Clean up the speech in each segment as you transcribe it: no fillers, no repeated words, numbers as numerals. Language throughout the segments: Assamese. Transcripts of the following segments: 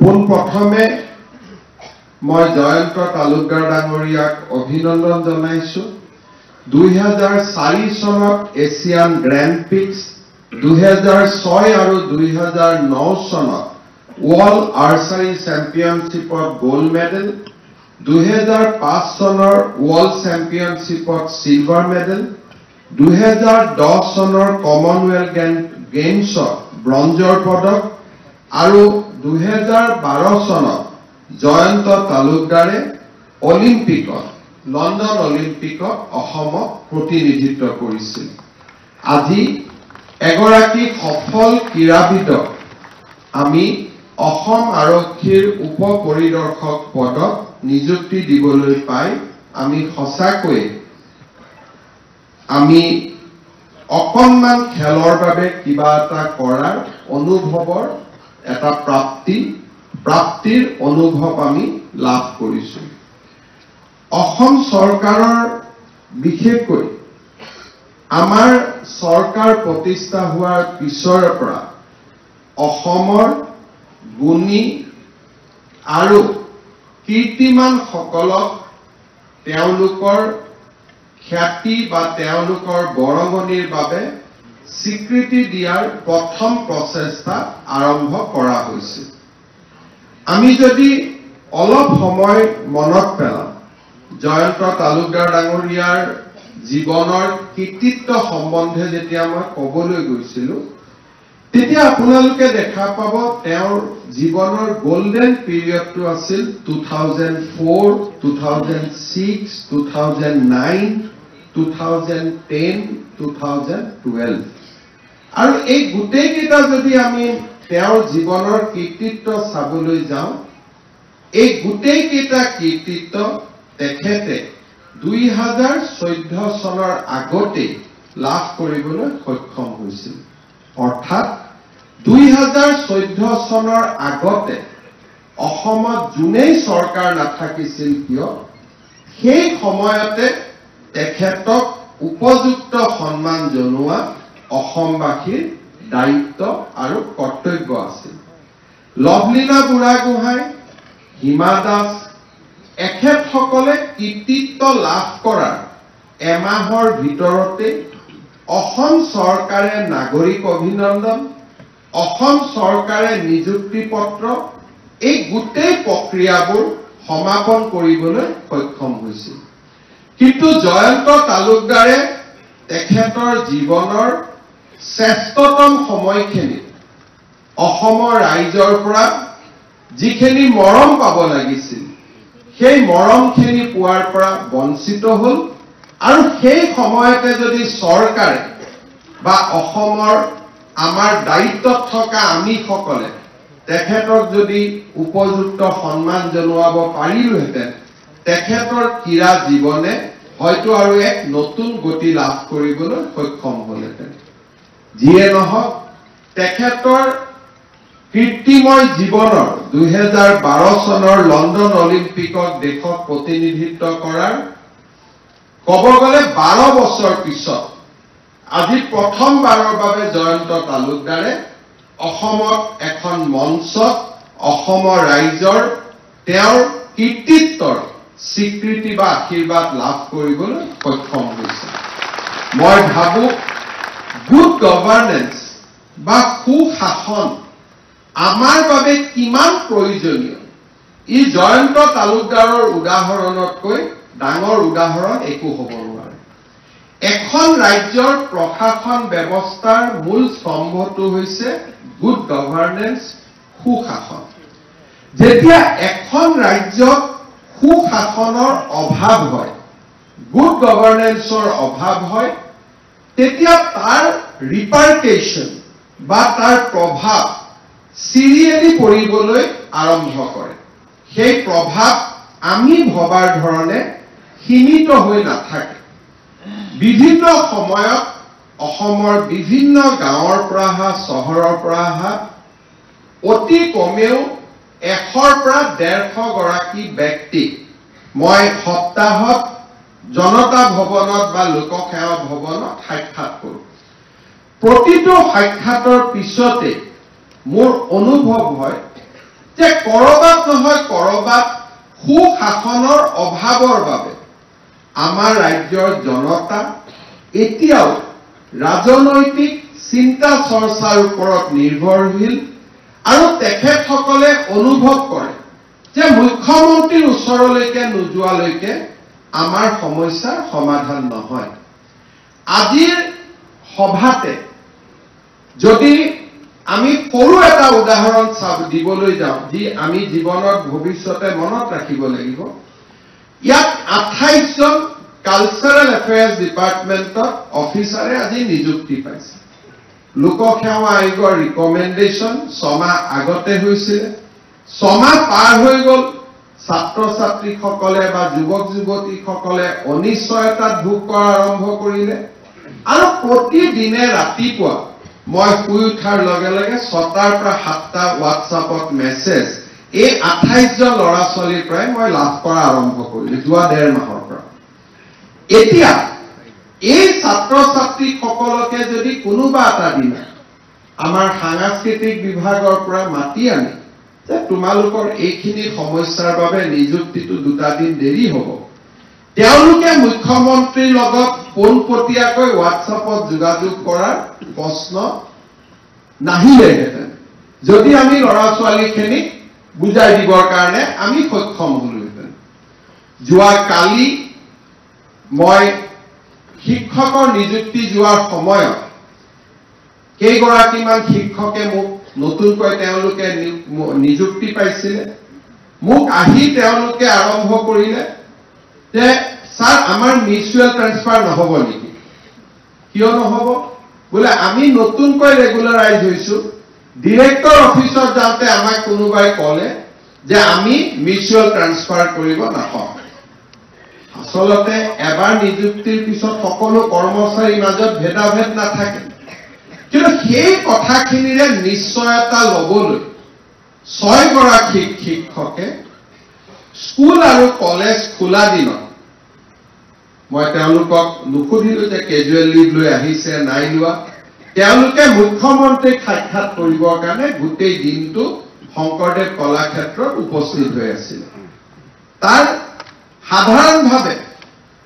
পোনপ্ৰথমে মই জয়ন্ত তালুকদাৰ ডাঙৰীয়াক অভিনন্দন জনাইছো 2004 চনত এছিয়ান গ্ৰেণ্ড পিক্স 2006 আৰু 2009 চনত ৱৰ্ল্ড আৰ্চাৰী চেম্পিয়নশ্বিপত গোল্ড মেডেল 2005 চনৰ ৱৰ্ল্ড চেম্পিয়নশ্বিপত সিলভাৰ মেডেল 2010 চনৰ কমনৱেলথ গেমছত ব্ৰঞ্জৰ পদক আৰু 2012 চনত জয়ন্ত তালুকদাৰে অলিম্পিকত লণ্ডন অলিম্পিকত অসমক প্ৰতিনিধিত্ব কৰিছিল আজি এগৰাকী সফল ক্ৰীড়াবিদক আমি অসম আৰক্ষীৰ উপ পৰিদৰ্শক পদত নিযুক্তি দিবলৈ পাই আমি সঁচাকৈ আমি অকণমান খেলৰ বাবে কিবা এটা কৰাৰ অনুভৱৰ এটা প্ৰাপ্তিৰ অনুভৱ আমি লাভ কৰিছো অসম চৰকাৰৰ বিশেষকৈ আমাৰ চৰকাৰ প্ৰতিষ্ঠা হোৱাৰ পিছৰ পৰা অসমৰ গুণী আৰু কীৰ্তিমান সকলক তেওঁলোকৰ খ্যাতি বা তেওঁলোকৰ বৰঙণিৰ বাবে স্বীকৃতি দিয়াৰ প্ৰথম প্ৰচেষ্টা আৰম্ভ কৰা হৈছে আমি যদি অলপ সময় মনত পেলাওঁ জয়ন্ত তালুকদাৰ ডাঙৰীয়াৰ জীৱনৰ কৃতিত্ব সম্বন্ধে যেতিয়া মই ক'বলৈ গৈছিলোঁ তেতিয়া আপোনালোকে দেখা পাব তেওঁৰ জীৱনৰ গোল্ডেন পিৰিয়ডটো আছিল 2004 2006 2009 2010 2012 আৰু এই গোটেই কেইটা যদি আমি তেওঁৰ জীৱনৰ কৃতিত্ব চাবলৈ যাওঁ এই গোটেই কেইটা কৃতিত্ব তেখেতে 2014 চনৰ আগতে লাভ কৰিবলৈ সক্ষম হৈছিল অৰ্থাৎ 2014 চনৰ আগতে অসমত জুনেই চৰকাৰ নাথাকিছিল কিয় সেই সময়তে তেখেতক উপযুক্ত সন্মান জনোৱা অসমবাসীৰ দায়িত্ব আৰু কৰ্তব্য আছিল লভলীনা বুঢ়াগোহাঁই হিমা দাস এখেতসকলে কৃতিত্ব লাভ কৰাৰ এমাহৰ ভিতৰতে অসম চৰকাৰে নাগৰিক অভিনন্দন অসম চৰকাৰে নিযুক্তি পত্ৰ এই গোটেই প্ৰক্ৰিয়াবোৰ সমাপন কৰিবলৈ সক্ষম হৈছিল কিন্তু জয়ন্ত তালুকদাৰে তেখেতৰ জীৱনৰ শ্ৰেষ্ঠতম সময়খিনি অসমৰ ৰাইজৰ পৰা যিখিনি মৰম পাব লাগিছিল সেই মৰমখিনি পোৱাৰ পৰা বঞ্চিত হ'ল আৰু সেই সময়তে যদি চৰকাৰে বা অসমৰ আমাৰ দায়িত্বত থকা আমি সকলে তেখেতক যদি উপযুক্ত সন্মান জনোৱাব পাৰিলোহেঁতেন তেখেতৰ ক্ৰীড়া জীৱনে হয়তো আৰু এক নতুন গতি লাভ কৰিবলৈ সক্ষম হ'লহেঁতেন যিয়ে নহওক তেখেতৰ কীৰ্তিময় জীৱনৰ 2012 চনৰ লণ্ডন অলিম্পিকত দেশক প্ৰতিনিধিত্ব কৰাৰ ক'ব গ'লে 12 বছৰ পিছত আজি প্ৰথমবাৰৰ বাবে জয়ন্ত তালুকদাৰে অসমত এখন মঞ্চত অসমৰ ৰাইজৰ তেওঁৰ কীৰ্তিত্বৰ স্বীকৃতি বা আশীৰ্বাদ লাভ কৰিবলৈ সক্ষম হৈছে মই ভাবোঁ গুড গভৰ্নেন্স বা সুশাসন আমাৰ বাবে কিমান প্ৰয়োজনীয় ই জয়ন্ত তালুকদাৰৰ উদাহৰণতকৈ ডাঙৰ উদাহৰণ একো হ'ব নোৱাৰে এখন ৰাজ্যৰ প্ৰশাসন ব্যৱস্থাৰ মূল স্তম্ভটো হৈছে গুড গভৰ্নেন্স সুশাসন যেতিয়া এখন ৰাজ্যত সুশাসনৰ অভাৱ হয় গুড গভৰ্নেন্সৰ অভাৱ হয় তেতিয়া তাৰ ৰিপাৰ্কেশ্যন বা তাৰ প্ৰভাৱ চিৰিয়েলি পৰিবলৈ আৰম্ভ কৰে সেই প্ৰভাৱ আমি ভবাৰ ধৰণে সীমিত হৈ নাথাকে বিভিন্ন সময়ত অসমৰ বিভিন্ন গাঁৱৰ পৰা অহা চহৰৰ পৰা অহা অতি কমেও 100ৰ পৰা 150 গৰাকী ব্যক্তিক মই সপ্তাহত জনতা ভৱনত বা লোকসেৱা ভৱনত সাক্ষাৎ কৰোঁ প্ৰতিটো সাক্ষাতৰ পিছতে মোৰ অনুভৱ হয় যে কৰবাত নহয় কৰবাত সুশাসনৰ অভাৱৰ বাবে আমাৰ ৰাজ্যৰ জনতা এতিয়াও ৰাজনৈতিক চিন্তা চৰ্চাৰ ওপৰত নিৰ্ভৰশীল আৰু তেখেতসকলে অনুভৱ কৰে যে মুখ্যমন্ত্ৰীৰ ওচৰলৈকে নোযোৱালৈকে আমাৰ সমস্যাৰ সমাধান নহয়। আজিৰ সভাতে যদি আমি সৰু এটা উদাহৰণ দিবলৈ যাওঁ যি আমি জীৱনত ভৱিষ্যতে মনত ৰাখিব লাগিব, ইয়াত 28 জন কালচাৰেল এফেয়াৰ্ছ ডিপাৰ্টমেণ্টত অফিচাৰে আজি নিযুক্তি পাইছে। লোকসেৱা আয়োগৰ ৰিকমেণ্ডেশ্যন 6 মাহ আগতে হৈছিল, 6 মাহ পাৰ হৈ গ'ল, ছাত্ৰ ছাত্ৰীসকলে বা যুৱক যুৱতীসকলে অনিশ্চয়তাত ভোগ কৰা আৰম্ভ কৰিলে আৰু প্ৰতিদিনে ৰাতিপুৱা মই শুই উঠাৰ লগে লগে 6টাৰ পৰা 7টা হোৱাটছআপত মেছেজ এই 28 জন ল'ৰা ছোৱালীৰ পৰাই মই লাভ কৰা আৰম্ভ কৰিলো যোৱা 1.5 মাহৰ পৰা। এতিয়া এই ছাত্ৰ ছাত্ৰীসকলকে যদি কোনোবা এটা দিন আমাৰ সাংস্কৃতিক বিভাগৰ পৰা মাতি আনি যে তোমালোকৰ এইখিনি সমস্যাৰ বাবে নিযুক্তিটো 2টা দিন দেৰি হ'ব, তেওঁলোকে মুখ্যমন্ত্ৰীৰ লগত পোনপটীয়াকৈ হোৱাটছআপত যোগাযোগ কৰাৰ প্ৰশ্ন নাহিলেহেঁতেন যদি আমি ল'ৰা ছোৱালীখিনিক বুজাই দিবৰ কাৰণে আমি সক্ষম হলোহেঁতেন। যোৱা কালি মই শিক্ষকৰ নিযুক্তি যোৱাৰ সময়ত কেইগৰাকীমান শিক্ষকে মোক নতুনকৈ তেওঁলোকে নিযুক্তি পাইছিলে, মোক আহি তেওঁলোকে আৰম্ভ কৰিলে যে স্যাৰ আমাৰ মিউচুৱেল ট্ৰান্সফাৰ নহ'ব নেকি? কিয় নহ'ব? বোলে আমি নতুনকৈ ৰেগুলাৰাইজ হৈছো, ডিৰেক্টৰ অফিচত যাওঁতে আমাক কোনোবাই ক'লে যে আমি মিউচুৱেল ট্ৰান্সফাৰ কৰিব নাপাওঁ। আচলতে এবাৰ নিযুক্তিৰ পিছত সকলো কৰ্মচাৰীৰ মাজত ভেদাভেদ নাথাকে, কিন্তু সেই কথাখিনিৰে নিশ্চয়তা ল'বলৈ 6 গৰাকী শিক্ষকে স্কুল আৰু কলেজ খোলা দিনত মই তেওঁলোকক নুসুধিলো যে কেজুৱেল লিভ লৈ আহিছে নাই লোৱা, তেওঁলোকে মুখ্যমন্ত্ৰীক সাক্ষাৎ কৰিবৰ কাৰণে গোটেই দিনটো শংকৰদেৱ কলাক্ষেত্ৰত উপস্থিত হৈ আছিল। তাৰ সাধাৰণভাৱে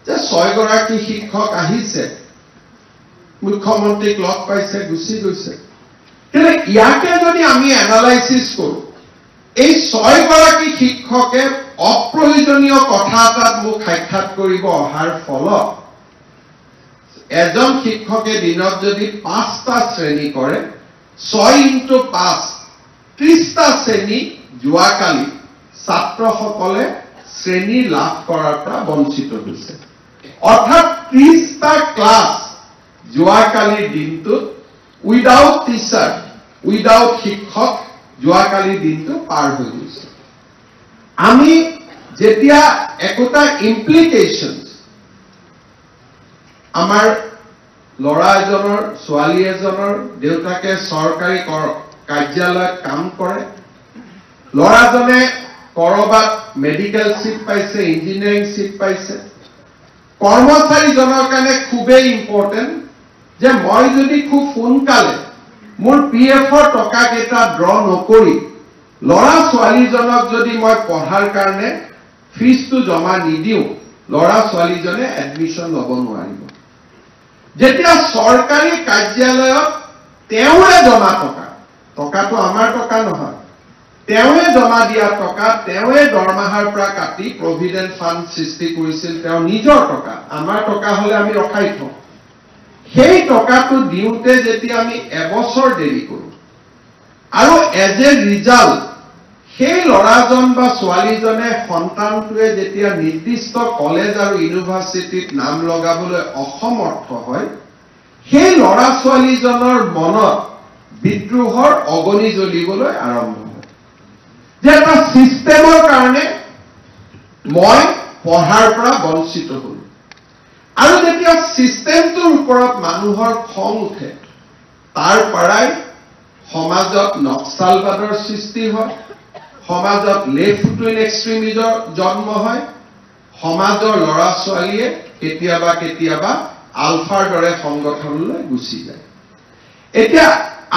যে 6 গৰাকী শিক্ষক আহিছে, মুখ্যমন্ত্ৰীক লগ পাইছে, গুচি গৈছে। কিন্তু ইয়াকে যদি আমি এনালাইচিছ কৰো, এই 6 গৰাকী শিক্ষকে অপ্ৰয়োজনীয় কথা এটাত মোক সাক্ষাৎ কৰিব অহাৰ ফলত এজন শিক্ষকে দিনত যদি 5টা শ্ৰেণী কৰে, 6 × 5 30টা শ্ৰেণী যোৱাকালি ছাত্ৰসকলে শ্ৰেণী লাভ কৰাৰ পৰা বঞ্চিত হৈছে। অৰ্থাৎ 30টা ক্লাছ যোৱাকালিৰ দিনটোত উইদাউট টিচাৰ, উইদাউট শিক্ষক যোৱাকালিৰ দিনটো পাৰ হৈ গৈছে। আমি যেতিয়া একোটা ইমপ্লিকেশ্যন আমাৰ ল'ৰা এজনৰ, ছোৱালী এজনৰ দেউতাকে চৰকাৰী কাৰ্যালয়ত কাম কৰে, ল'ৰাজনে কৰবাত মেডিকেল চিট পাইছে, ইঞ্জিনিয়াৰিং চিট পাইছে, কৰ্মচাৰীজনৰ কাৰণে খুবেই ইম্পৰ্টেণ্ট যে মই যদি খুব সোনকালে মোৰ PF-ৰ টকাকেইটা ড্ৰ নকৰি ল'ৰা ছোৱালীজনক যদি মই পঢ়াৰ কাৰণে ফিজটো জমা নিদিওঁ, ল'ৰা ছোৱালীজনে এডমিশ্যন ল'ব নোৱাৰিব। যেতিয়া চৰকাৰী কাৰ্যালয়ত তেওঁৰে জমা টকাটো আমাৰ টকা নহয়, তেওঁৱে জমা দিয়া টকা, তেওঁৱে দৰমহাৰ পৰা কাটি প্ৰভিডেণ্ট ফাণ্ড সৃষ্টি কৰিছিল, তেওঁ নিজৰ টকা, আমাৰ টকা হলে আমি ৰখাই থওঁ। সেই টকাটো দিওঁতে যেতিয়া আমি এবছৰ দেৰি কৰো আৰু এজ এ ৰিজাল্ট সেই ল'ৰাজন বা ছোৱালীজনে সন্তানটোৱে যেতিয়া নিৰ্দিষ্ট কলেজ আৰু ইউনিভাৰ্চিটিত নাম লগাবলৈ অসমৰ্থ হয়, সেই ল'ৰা ছোৱালীজনৰ মনত বিদ্ৰোহৰ অগনি জ্বলিবলৈ আৰম্ভ হয় যে এটা চিষ্টেমৰ কাৰণে মই পঢ়াৰ পৰা বঞ্চিত হলো। আৰু যেতিয়া চিষ্টেমটোৰ ওপৰত মানুহৰ খং উঠে, তাৰ পৰাই সমাজত নক্সালবাদৰ সৃষ্টি হয়, সমাজত লেফ্ট উইং এক্সট্ৰিমিজৰ জন্ম হয়, সমাজৰ ল'ৰা ছোৱালীয়ে কেতিয়াবা কেতিয়াবা আলফাৰ দৰে সংগঠনলৈ গুচি যায়। এতিয়া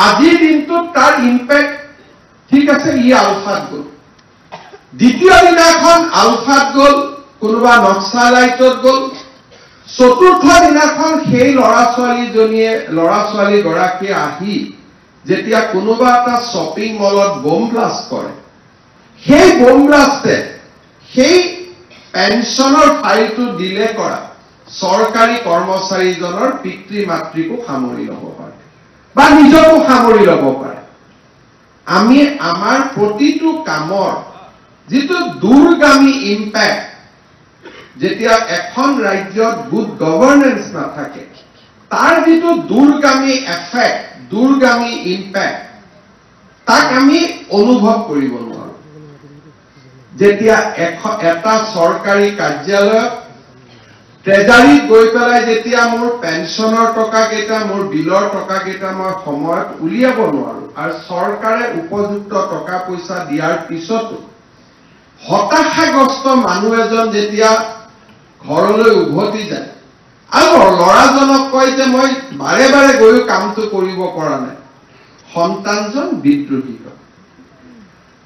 আজিৰ দিনটোত তাৰ ইম্পেক্ট ঠিক আছে, ই আলফাত গ'ল। দ্বিতীয় দিনাখন আলফাত গ'ল, কোনোবা নক্সালাইটত গ'ল। চতুৰ্থ দিনাখন সেই ল'ৰা ছোৱালী গৰাকীয়ে আহি যেতিয়া কোনোবা এটা শ্বপিং মলত বোম ব্লাষ্ট কৰে, সেই বোম ব্লাষ্টে সেই পেঞ্চনৰ ফাইলটো ডিলে কৰা চৰকাৰী কৰ্মচাৰীজনৰ পিতৃ মাতৃকো সামৰি ল'ব পাৰে বা নিজকো সামৰি ল'ব পাৰে। আমি আমাৰ প্ৰতিটো কামৰ যিটো দূৰগামী ইম্পেক্ট, যেতিয়া এখন ৰাজ্যত গুড গভৰ্নেন্স নাথাকে, তাৰ যিটো দূৰগামী এফেক্ট, দূৰগামী ইম্পেক্ট, তাক আমি অনুভৱ কৰিব নোৱাৰো। যেতিয়া এটা চৰকাৰী কাৰ্যালয়ত ট্ৰেজাৰীত গৈ পেলাই যেতিয়া মোৰ পেঞ্চনৰ টকাকেইটা, মোৰ বিলৰ টকাকেইটা মই সময়ত উলিয়াব নোৱাৰো, আৰু চৰকাৰে উপযুক্ত টকা পইচা দিয়াৰ পিছতো হতাশাগ্ৰস্ত মানুহ এজন যেতিয়া ঘৰলৈ উভতি যায় আৰু ল'ৰাজনক কয় যে মই বাৰে বাৰে গৈও কামটো কৰিব পৰা নাই, সন্তানজন বিদ্ৰোহী হয়।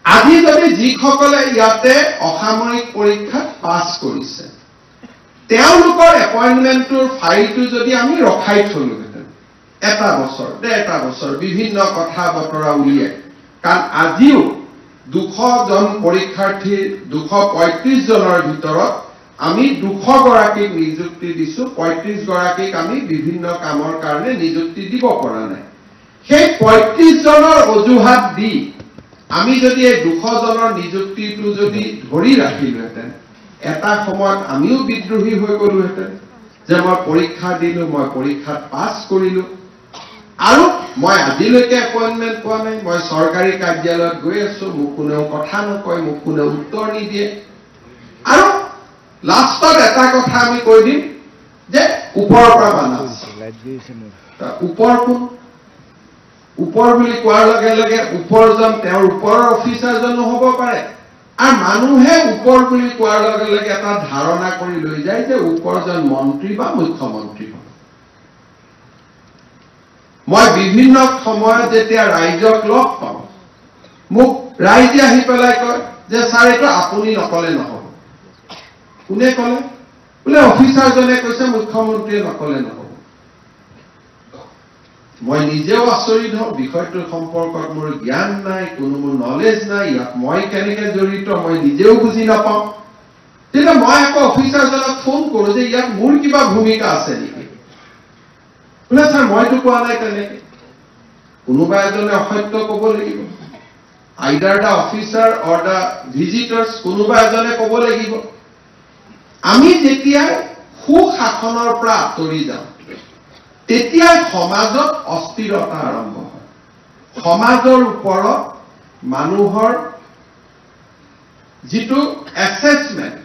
আজি যদি যিসকলে ইয়াতে অসামৰিক পৰীক্ষাত পাছ কৰিছে, তেওঁলোকৰ এপইণ্টমেণ্টটোৰ ফাইলটো যদি আমি ৰখাই থলোহেঁতেন 1 বছৰ, 1.5 বছৰ, বিভিন্ন কথা বতৰা উলিয়াই, কাৰণ আজিও 200 জন পৰীক্ষাৰ্থীৰ 235 জনৰ ভিতৰত আমি 200 গৰাকীক নিযুক্তি দিছো, 35 গৰাকীক আমি বিভিন্ন কামৰ কাৰণে নিযুক্তি দিব পৰা নাই। সেই 35 জনৰ অজুহাত দি আমি যদি এই 200 জনৰ নিযুক্তিটো যদি ধৰি ৰাখিলোহেঁতেন, এটা সময়ত আমিও বিদ্ৰোহী হৈ গলোহেঁতেন যে মই পৰীক্ষা দিলো, মই পৰীক্ষাত পাছ কৰিলো, আৰু মই আজিলৈকে এপইণ্টমেণ্ট পোৱা নাই, মই চৰকাৰী কাৰ্যালয়ত গৈ আছো, মোক কোনেও কথা নকয়, মোক কোনেও উত্তৰ নিদিয়ে, আৰু লাষ্টত এটা কথা আমি কৈ দিম যে ওপৰৰ পৰা বানা আছে। ওপৰ কোন? ওপৰ বুলি কোৱাৰ লগে লগে ওপৰজন তেওঁৰ ওপৰৰ অফিচাৰজনো হ'ব পাৰে, আৰু মানুহে ওপৰ বুলি কোৱাৰ লগে লগে এটা ধাৰণা কৰি লৈ যায় যে ওপৰজন মন্ত্ৰী বা মুখ্যমন্ত্ৰী হ'ব। মই বিভিন্ন সময়ত যেতিয়া ৰাইজক লগ পাওঁ, মোক ৰাইজে আহি পেলাই কয় যে ছাৰ এইটো আপুনি নকলে নহ'ব। কোনে কলে? বোলে অফিচাৰজনে কৈছে, মুখ্যমন্ত্ৰীয়ে নকলে নহ'ব। মই নিজেও আচৰিত হওঁ, বিষয়টোৰ সম্পৰ্কত মোৰ জ্ঞান নাই, কোনো মোৰ নলেজ নাই, ইয়াত মই কেনেকে জড়িত মই নিজেও বুজি নাপাওঁ। তেতিয়া মই আকৌ অফিচাৰজনক ফোন কৰো যে ইয়াত মোৰ কিবা ভূমিকা আছে নেকি? বোলে ছাৰ মইতো কোৱা নাই তেনেকে। কোনোবা এজনে অসত্য ক'ব লাগিব, আইদাৰ দ্য অফিচাৰ অৰ দ্য ভিজিটাৰ্ছ, কোনোবা এজনে ক'ব লাগিব। আমি যেতিয়া সুশাসনৰ পৰা আঁতৰি যাওঁ, তেতিয়াই সমাজত অস্থিৰতা আৰম্ভ হয়। সমাজৰ ওপৰত মানুহৰ যিটো এছেছমেণ্ট,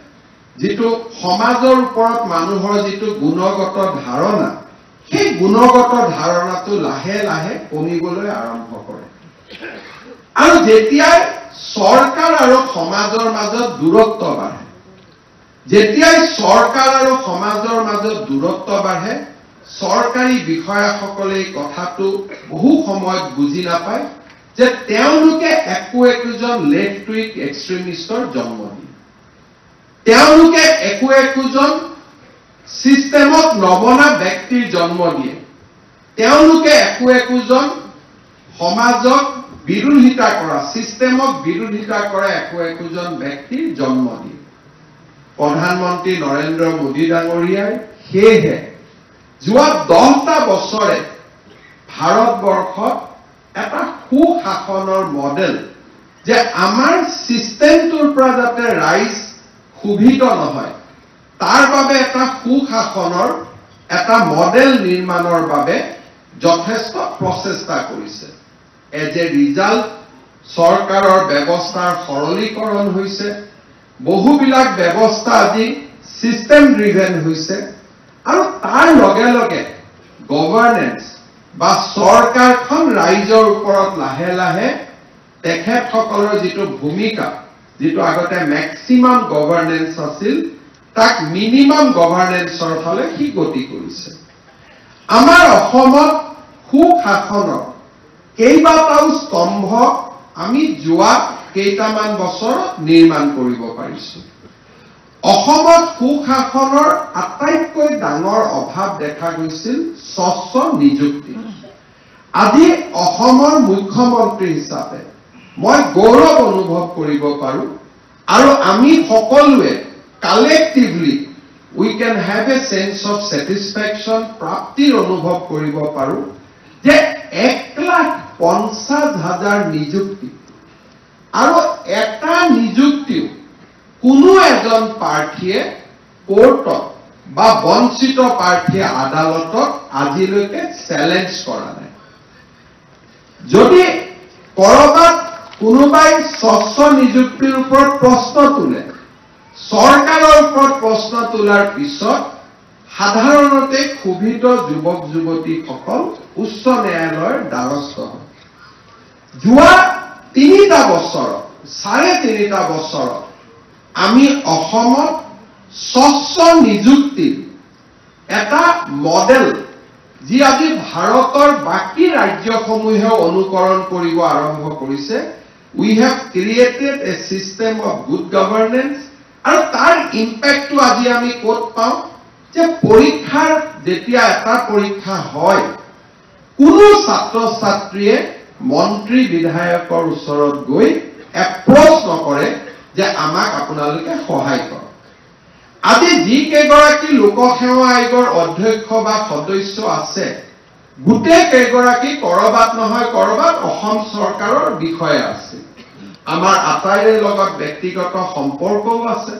যিটো সমাজৰ ওপৰত মানুহৰ যিটো গুণগত ধাৰণা, সেই গুণগত ধাৰণাটো লাহে লাহে কমিবলৈ আৰম্ভ কৰে। আৰু যেতিয়াই চৰকাৰ আৰু সমাজৰ মাজত দূৰত্ব বাঢ়ে, যেতিয়াই চৰকাৰ আৰু সমাজৰ মাজত দূৰত্ব বাঢ়ে, চৰকাৰী বিষয়াসকলে এই কথাটো বহু সময়ত বুজি নাপায় যে তেওঁলোকে একোজন লেফ্ট উইং এক্সট্ৰিমিষ্টৰ জন্ম দিয়ে, তেওঁলোকে একোজন চিষ্টেমত নবনা ব্যক্তিৰ জন্ম দিয়ে, তেওঁলোকে একোজন সমাজক বিৰোধিতা কৰা, চিষ্টেমক বিৰোধিতা কৰা একোজন ব্যক্তিৰ জন্ম দিয়ে। প্ৰধানমন্ত্ৰী নৰেন্দ্ৰ মোদী ডাঙৰীয়াই সেয়েহে যোৱা 10টা বছৰে ভাৰতবৰ্ষত এটা সুশাসনৰ মডেল, যে আমাৰ চিষ্টেমটোৰ পৰা যাতে ৰাইজ সুবিধ নহয়, তাৰ বাবে এটা সুশাসনৰ এটা মডেল নিৰ্মাণৰ বাবে যথেষ্ট প্ৰচেষ্টা কৰিছে। এজ এ ৰিজাল্ট চৰকাৰৰ ব্যৱস্থাৰ সৰলীকৰণ হৈছে, বহুবিলাক ব্যৱস্থা আজি চিষ্টেম ড্ৰিভেন হৈছে, আৰু তাৰ লগে লগে গভৰ্নেন্স বা চৰকাৰখন ৰাইজৰ ওপৰত লাহে লাহে তেখেতসকলৰ যিটো ভূমিকা, যিটো আগতে মেক্সিমাম গভৰ্নেন্স আছিল, তাক মিনিমাম গভৰ্নেন্সৰ ফালে সি গতি কৰিছে। আমাৰ অসমত সুশাসনৰ কেইবাটাও স্তম্ভ আমি যোৱা কেইটামান বছৰ নিৰ্মাণ কৰিব পাৰিছো অসমত সুশাসনৰ আটাইতকৈ ডাঙৰ অভাৱ দেখা গৈছিল স্বচ্ছ নিযুক্তি আজি অসমৰ মুখ্যমন্ত্ৰী হিচাপে মই গৌৰৱ অনুভৱ কৰিব পাৰো আৰু আমি সকলোৱে collectively we can have a sense of satisfaction প্ৰাপ্তিৰ অনুভৱ কৰিব পাৰো যে 1,50,000 নিযুক্তি আৰু এটা নিযুক্তি কোনো এজন প্ৰাৰ্থীয়ে কোৰ্টত বা বঞ্চিত প্ৰাৰ্থীয়ে আদালতত আজিলৈকে চ্যালেঞ্জ কৰা নাই যদি কৰবাত কোনোবাই স্বচ্ছ নিযুক্তিৰ ওপৰত প্ৰশ্ন তোলে চৰকাৰৰ ওপৰত প্ৰশ্ন তোলাৰ পিছত সাধাৰণতে ক্ষুভিত যুৱক যুৱতীসকল উচ্চ ন্যায়ালয়ৰ দ্বাৰস্থ হয় যোৱা 3টা বছৰ 3.5 বছৰ আমি অসমত স্বচ্ছ নিযুক্তিৰ এটা মডেল যি আজি ভাৰতৰ বাকী ৰাজ্যসমূহে অনুকৰণ কৰিব আৰম্ভ কৰিছে we have created a system of good governance আৰু তাৰ ইম্প্যাক্টটো আজি আমি ক'ত পাওঁ যে পৰীক্ষাৰ যেতিয়া এটা পৰীক্ষা হয় কোনো ছাত্ৰ ছাত্ৰীয়ে মন্ত্ৰী বিধায়কৰ ওচৰত গৈ এপ্ৰ'চ নকৰে যে আমাক আপোনালোকে সহায় কৰক আজি যি কেইগৰাকী লোকসেৱা আয়োগৰ অধ্যক্ষ বা সদস্য আছে গোটেই কেইগৰাকী কৰবাত নহয় কৰবাত অসম চৰকাৰৰ বিষয়া আছে আমাৰ আটাইৰে লগত ব্যক্তিগত সম্পৰ্কও আছে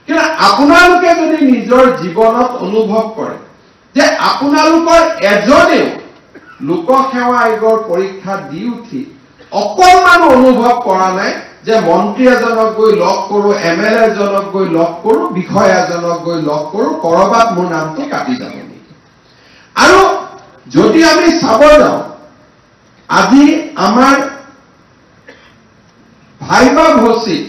কিন্তু আপোনালোকে যদি নিজৰ জীৱনত অনুভৱ কৰে যে আপোনালোকৰ এজনেও লোকসেৱা আয়োগৰ পৰীক্ষা দি উঠি অকণমান অনুভৱ কৰা নাই যে মন্ত্ৰী এজনক গৈ লগ কৰো এমএলএ এজনক গৈ লগ কৰো বিষয়া এজনক গৈ লগ কৰো কৰবাত মোৰ নামটো কাটি যাব নেকি আৰু যদি আমি চাব যাওঁ আজি আমাৰ ভাইবা ভচিত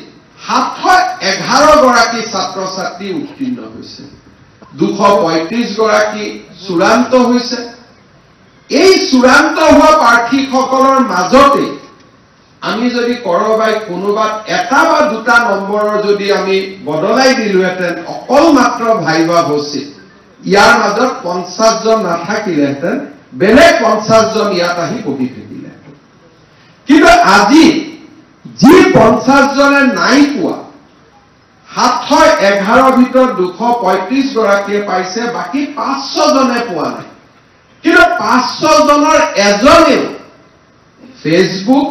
711 গৰাকী ছাত্ৰ ছাত্ৰী উত্তীৰ্ণ হৈছে 235 গৰাকী চূড়ান্ত হৈছে এই চূড়ান্ত হোৱা প্ৰাৰ্থীসকলৰ মাজতে আমি যদি কৰবাই কোনোবাত এটা বা দুটা নম্বৰৰ যদি আমি বদলাই দিলোহেঁতেন অকল মাত্ৰ ভাইবা ভচিত ইয়াৰ মাজত 50 জন নাথাকিলেহেঁতেন বেলেগ 50 জন ইয়াত আহি বহি থাকিলেহেঁতেন কিন্তু আজি যি 50 জনে নাই পোৱা 711 ভিতৰত 235 গৰাকীয়ে পাইছে বাকী 500 জনে পোৱা নাই কিন্তু 500 জনৰ এজনেও ফেচবুক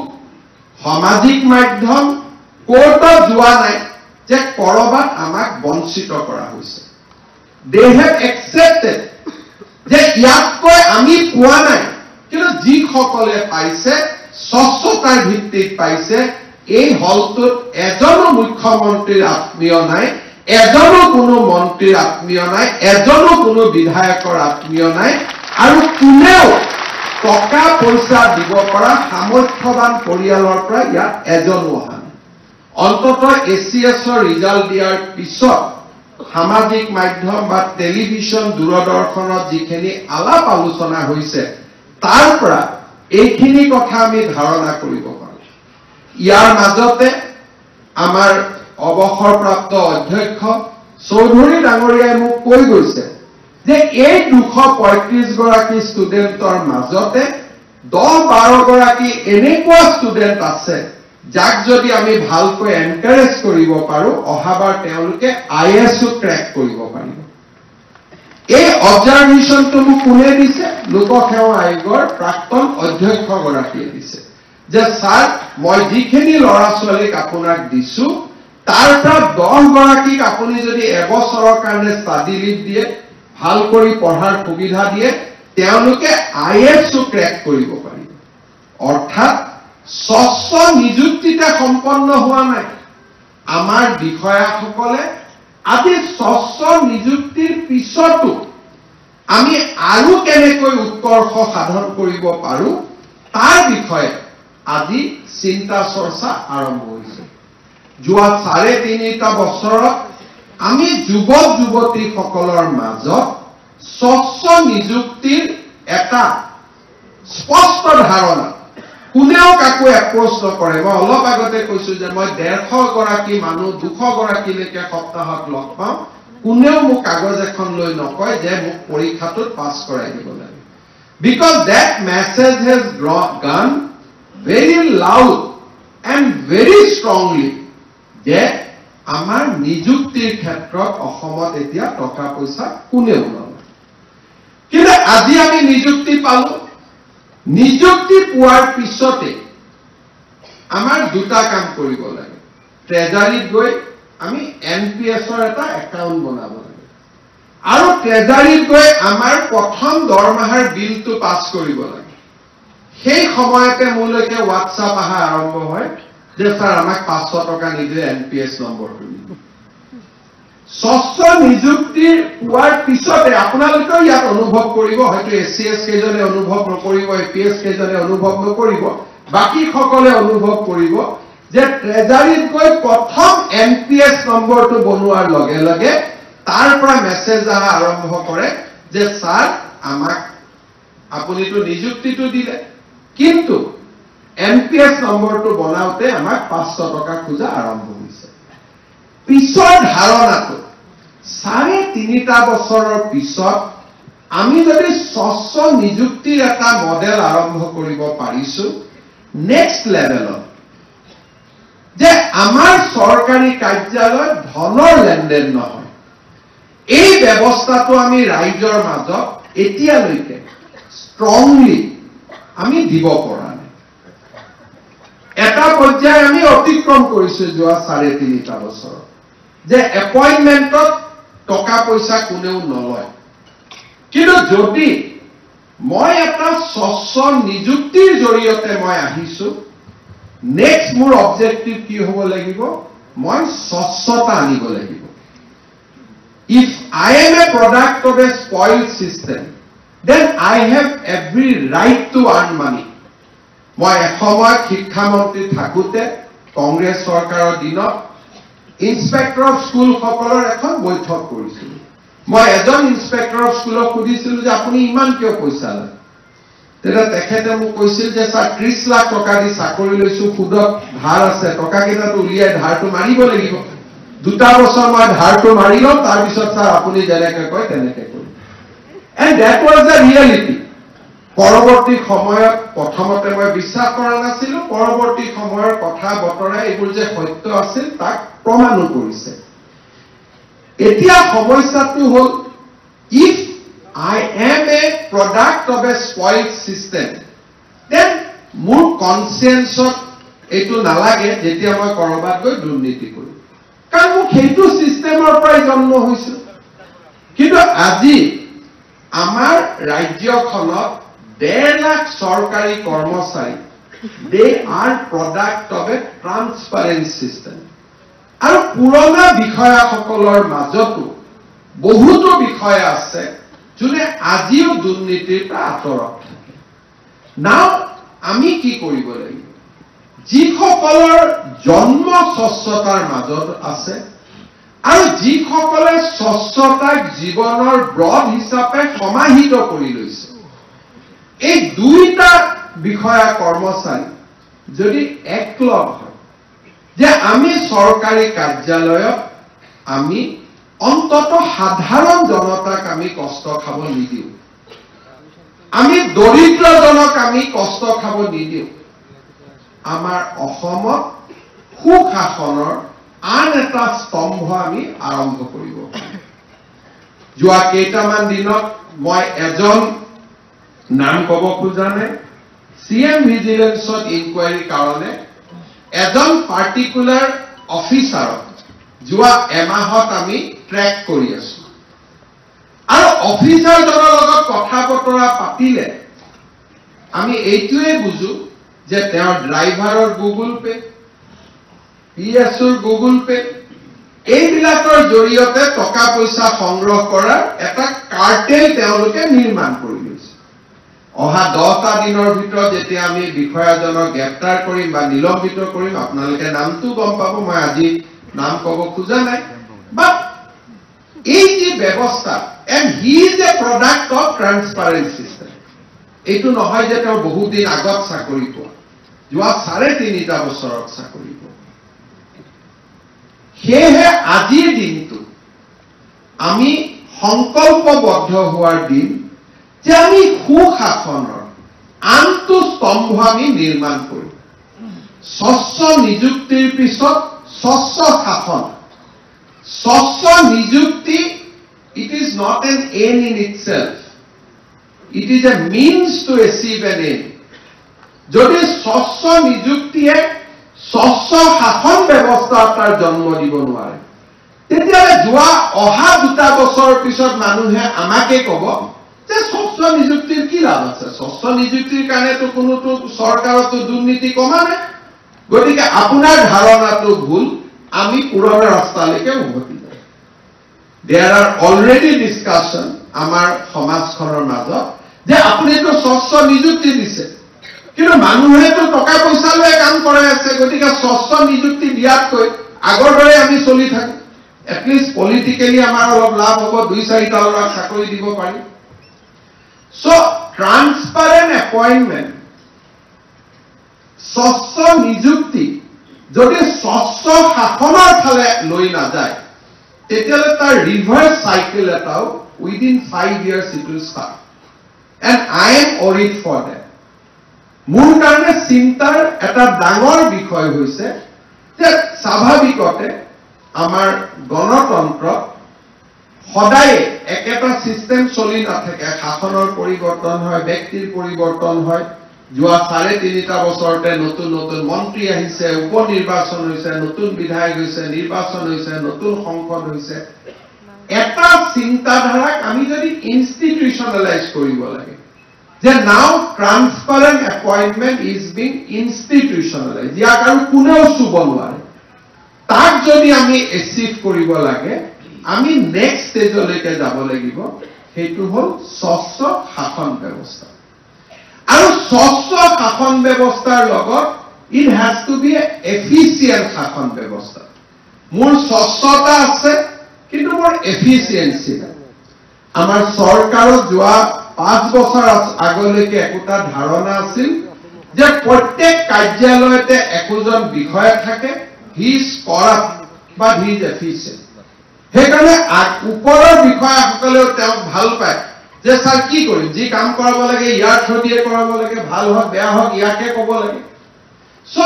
সামাজিক মাধ্যম কোৰ্টত যোৱা নাই যে কৰবাত আমাক বঞ্চিত কৰা হৈছে they have accepted যে ইয়াতকৈ আমি পোৱা নাই কিন্তু যিসকলে পাইছে স্বচ্ছতাৰ ভিত্তিত পাইছে এই হলটোত এজনো মুখ্যমন্ত্ৰীৰ আত্মীয় নাই এজনো কোনো মন্ত্ৰীৰ আত্মীয় নাই এজনো কোনো বিধায়কৰ আত্মীয় নাই আৰু কোনেও টকা পইচা দিব পৰা সামৰ্থ্যৱান পৰিয়ালৰ পৰা ইয়াত এজনো অহা নাই অন্ততঃ এছিএছৰ ৰিজাল্ট দিয়াৰ পিছত সামাজিক মাধ্যম বা টেলিভিছন দূৰদৰ্শনত যিখিনি আলাপ আলোচনা হৈছে তাৰ পৰা এইখিনি কথা আমি ধাৰণা কৰিব পাৰোঁ ইয়াৰ মাজতে আমাৰ অৱসৰপ্ৰাপ্ত অধ্যক্ষ চৌধুৰী ডাঙৰীয়াই মোক কৈ গৈছে যে এই 235 গৰাকী ষ্টুডেণ্টৰ মাজতে 10-12 গৰাকী এনেকুৱা ষ্টুডেণ্ট আছে যাক যদি আমি ভালকৈ এনকাৰেজ কৰিব পাৰো অহাবাৰ তেওঁলোকে আইএছও ক্ৰেক কৰিব পাৰিব এই অবজাৰভেশ্যনটো মোক কোনে দিছে লোকসেৱা আয়োগৰ প্ৰাক্তন অধ্যক্ষ গৰাকীয়ে দিছে যে স্যাৰ মই যিখিনি ল'ৰা ছোৱালীক আপোনাক দিছো তাৰ পৰা 10 গৰাকীক আপুনি যদি এবছৰৰ কাৰণে ষ্টাডি লিভ দিয়ে ভাল কৰি পঢ়াৰ সুবিধা দিয়ে তেওঁলোকে আইএছও ক্ৰেক কৰিব পাৰিব অৰ্থাৎ স্বচ্ছ নিযুক্তিতে সম্পন্ন হোৱা নাই আমাৰ বিষয়াসকলে আজি স্বচ্ছ নিযুক্তিৰ পিছতো আমি আৰু কেনেকৈ উৎকৰ্ষ সাধন কৰিব পাৰো তাৰ বিষয়ে আজি চিন্তা চৰ্চা আৰম্ভ হৈছে যোৱা 3.5 বছৰত আমি যুৱক যুৱতীসকলৰ মাজত স্বচ্ছ নিযুক্তিৰ এটা স্পষ্ট ধাৰণা কোনেও কাকো এপ্ৰোচ নকৰে মই অলপ আগতে কৈছো যে মই 150 গৰাকী মানুহ 200 গৰাকীলৈকে সপ্তাহত লগ পাওঁ কোনেও মোক কাগজ এখন লৈ নকয় যে মোক পৰীক্ষাটোত পাছ কৰাই দিব লাগে because that message has gone very loud and very strongly যে আমাৰ নিযুক্তিৰ ক্ষেত্ৰত অসমত এতিয়া টকা পইচা কোনেও নলয় কিন্তু আজি আমি নিযুক্তি পালো নিযুক্তি পোৱাৰ পিছতে আমাৰ দুটা কাম কৰিব লাগে ট্ৰেজাৰীত গৈ আমি এনপিএছৰ এটা একাউণ্ট বনাব লাগে আৰু ট্ৰেজাৰীত গৈ আমাৰ প্ৰথম দৰমহাৰ বিলটো পাছ কৰিব লাগে সেই সময়তে মোলৈকে হোৱাটছআপ আহা আৰম্ভ হয় যে স্যাৰ আমাক 500 টকা নিদিলে এনপিএছ নম্বৰটো দিব স্বচ্ছ নিযুক্তিৰ পোৱাৰ পিছতে আপোনালোকে ইয়াত অনুভৱ কৰিব হয়তো এসিএস কেজনে অনুভৱ নকৰিব এপিএস কেজনে অনুভৱ নকৰিব বাকি সকলে অনুভৱ কৰিব যে ট্ৰেজাৰীত গৈ প্ৰথম এনপিএস নম্বৰটো বনোৱাৰ লগে লগে তাৰ পৰা মেছেজ আহা আৰম্ভ কৰে যে স্যাৰ আমাক আপুনিটো নিযুক্তিটো দিলে কিন্তু এনপিএস নম্বৰটো বনাওতে আমাক 500 টকা খোজা আৰম্ভ হৈছে পিছৰ ধাৰণাটো 3.5 বছৰৰ পিছত আমি যদি স্বচ্ছ নিযুক্তিৰ এটা মডেল আৰম্ভ কৰিব পাৰিছো নেক্সট লেভেলত যে আমাৰ চৰকাৰী কাৰ্যালয়ত ধনৰ লেনদেন নহয় এই ব্যৱস্থাটো আমি ৰাইজৰ মাজত এতিয়ালৈকে ষ্ট্ৰংলি আমি দিব পৰা নাই এটা পৰ্যায় আমি অতিক্ৰম কৰিছো যোৱা 3.5 বছৰ যে এপইন্টমেন্টত টকা পইচা কোনেও নলয় কিন্তু যদি মই এটা স্বচ্ছ নিযুক্তিৰ জৰিয়তে মই আহিছো নেক্সট মোৰ অবজেক্টিভ কি হ'ব লাগিব মই স্বচ্ছতা আনিব লাগিব if I am a product of a spoiled system then I have every right to earn money মই এসময়ত শিক্ষামন্ত্ৰী থাকোতে কংগ্ৰেছ চৰকাৰৰ দিনত ইন্সপেক্টৰ অফ স্কুল সকলৰ এখন বৈঠক কৰিছিল মই এজন ইন্সপেক্টৰ অফ স্কুলক সুধিছিল যে আপুনি ইমান কিয় পইচা লয় তেতিয়া তেখেতে মোক কৈছিল যে স্যাৰ 30 লাখ টকা দি চাকৰি লৈছো সুদত ধাৰ আছে টকা কেইটাটো উলিয়াই ধাৰটো মাৰিব লাগিব 2 বছৰ মই ধাৰটো মাৰি লম তাৰ পিছত স্যাৰ আপুনি যেনেকৈ কয় তেনেকৈ কৰিম and that was the reality পৰৱৰ্তী সময়ত প্ৰথমতে মই বিশ্বাস কৰা নাছিলো পৰৱৰ্তী সময়ৰ কথা বতৰা এইবোৰ যে সত্য আছিল তাক প্ৰমাণ কৰিছে এতিয়া সমস্যাটো হ'ল if I am a product of a spoiled system then মোৰ কনসিয়েন্সত এটো নালাগে যেতিয়া মই কৰবাত গৈ দুৰ্নীতি কৰো কাৰণ মই সেইটো সিস্টেমৰ পৰাই জন্ম হৈছো কিন্তু আজি আমাৰ ৰাজ্যখনত 1.5 লাখ চৰকাৰী কৰ্মচাৰী they are product of a transparent system আৰু পুৰণা বিষয়াসকলৰ মাজতো বহুতো বিষয়া আছে যোনে আজিও দুৰ্নীতিৰ পৰা আঁতৰত থাকে নাও আমি কি কৰিব লাগিব যিসকলৰ জন্ম স্বচ্ছতাৰ মাজত আছে আৰু যিসকলে স্বচ্ছতাক জীৱনৰ ব্ৰড হিচাপে সমাহিত কৰি লৈছে এই দুইটা বিষয়া কৰ্মচাৰী যদি একলগ হয় যে আমি চৰকাৰী কাৰ্যালয়ত আমি অন্তত সাধাৰণ জনতাক আমি কষ্ট খাব নিদিও আমি দৰিদ্ৰজনক আমি কষ্ট খাব নিদিও আমাৰ অসমত সুশাসনৰ আন এটা স্তম্ভ আমি আৰম্ভ কৰিব যোৱা কেইটামান দিনত মই এজন নাম কব খোজা নাই সিএম ভিজিলেন্সত ইনকুৱাৰী কাৰণে এজন পাৰ্টিকুলাৰ অফিচাৰক যোৱা এমাহত আমি ট্ৰেক কৰি আছো আৰু অফিচাৰজনৰ লগত কথা বতৰা পাতিলে আমি এইটোৱে বুজো যে তেওঁৰ ড্ৰাইভাৰৰ গুগল পে পিএছৰ গুগল পে এইবিলাকৰ জৰিয়তে টকা পইচা সংগ্ৰহ কৰাৰ এটা কাৰ্টেল তেওঁলোকে নিৰ্মাণ কৰি লৈছে অহা 10টা দিনৰ ভিতৰত যেতিয়া আমি বিষয়াজনক গ্ৰেপ্তাৰ কৰিম বা নিলম্বিত কৰিম আপোনালোকে নামটো গম পাব মই আজি নাম কব খোজা নাই বাট এই যে ব্যৱস্থা and he is a product of transparent system এইটো নহয় যে তেওঁ বহু দিন আগত চাকৰি পোৱা যোৱা 3.5 বছৰত চাকৰি পাব। সেয়েহে আজিৰ দিনটো আমি সংকল্পবদ্ধ হোৱাৰ দিন যে আমি সুশাসনৰ আনটো স্তম্ভ আমি নিৰ্মাণ কৰিম। স্বচ্ছ নিযুক্তিৰ পিছত স্বচ্ছ শাসন। স্বচ্ছ নিযুক্তি, it is not an aim in itself. It is a means to achieve an aim. যদি স্বচ্ছ নিযুক্তিয়ে স্বচ্ছ শাসন ব্যৱস্থা তাৰ জন্ম দিব নোৱাৰে, তেতিয়াহ'লে যোৱা অহা 2 বছৰৰ পিছত মানুহে আমাকে ক'ব যে স্বচ্ছ নিযুক্তিৰ কি লাভ আছে? স্বচ্ছ নিযুক্তিৰ কাৰণেতো কোনোতো চৰকাৰতো দুৰ্নীতি কমা নাই। গতিকে আপোনাৰ ধাৰণাটো ভুল, আমি পুৰণা ৰাস্তালৈকে উভতি যাম। There are already discussion আমাৰ সমাজখনৰ মাজত যে আপুনিতো স্বচ্ছ নিযুক্তি দিছে, কিন্তু মানুহেতো টকা পইচা লৈ কাম কৰাই আছে। গতিকে স্বচ্ছ নিযুক্তি দিয়াতকৈ আগৰ দৰে আমি চলি থাকো, এটলিষ্ট পলিটিকেলি আমাৰ অলপ লাভ হ'ব, 2-4টা ল'ৰাক চাকৰি দিব পাৰি। চ' ট্ৰান্সপাৰেণ্ট এপইণ্টমেণ্ট, স্বচ্ছ নিযুক্তি যদি স্বচ্ছ শাসনৰ ফালে লৈ নাযায়, তেতিয়াহ'লে তাৰ ৰিভাৰ্চ চাইকেল এটাও within 5 years it will start. And I am worried for that. মোৰ কাৰণে চিন্তাৰ এটা ডাঙৰ বিষয় হৈছে যে স্বাভাৱিকতে আমাৰ গণতন্ত্ৰত সদায় একেটা চিষ্টেম চলি নাথাকে। শাসনৰ পৰিৱৰ্তন হয়, ব্যক্তিৰ পৰিৱৰ্তন হয়। যোৱা 3.5 বছৰতে নতুন নতুন মন্ত্ৰী আহিছে, উপ নিৰ্বাচন হৈছে, নতুন বিধায়ক হৈছে, নিৰ্বাচন হৈছে, নতুন সংসদ হৈছে। এটা চিন্তাধাৰাক আমি যদি ইনষ্টিটিউচনেলাইজ কৰিব লাগে যে নাও ট্ৰান্সপাৰেণ্ট এপইণ্টমেণ্ট ইজ বিং ইনষ্টিটিউচনেলাইজ, ইয়াক আৰু কোনেও চুব নোৱাৰে, তাক যদি আমি এচিভ কৰিব লাগে, আমি নেক্সট ষ্টেজলৈকে যাব লাগিব। সেইটো হ'ল স্বচ্ছ শাসন ব্যৱস্থা। আৰু স্বচ্ছ শাসন ব্যৱস্থাৰ লগত it has to be efficient শাসন ব্যৱস্থা। মোৰ স্বচ্ছতা আছে, কিন্তু মোৰ এফিচিয়েঞ্চি নাই। আমাৰ চৰকাৰত যোৱা 5 বছৰ আগলৈকে একোটা ধাৰণা আছিল যে প্ৰত্যেক কাৰ্যালয়তে একোজন বিষয়া থাকে, হি ইজ কৰাপ্ট বা হি ইজ এফিচিয়েণ্ট। সেইকাৰণে ওপৰৰ বিষয়াসকলেও তেওঁক ভাল পায় যে ছাৰ কি কৰিম, যি কাম কৰাব লাগে ইয়াৰ থ্ৰুদিয়ে কৰাব লাগে, ভাল হওক বেয়া হওক ইয়াকে ক'ব লাগে। চ'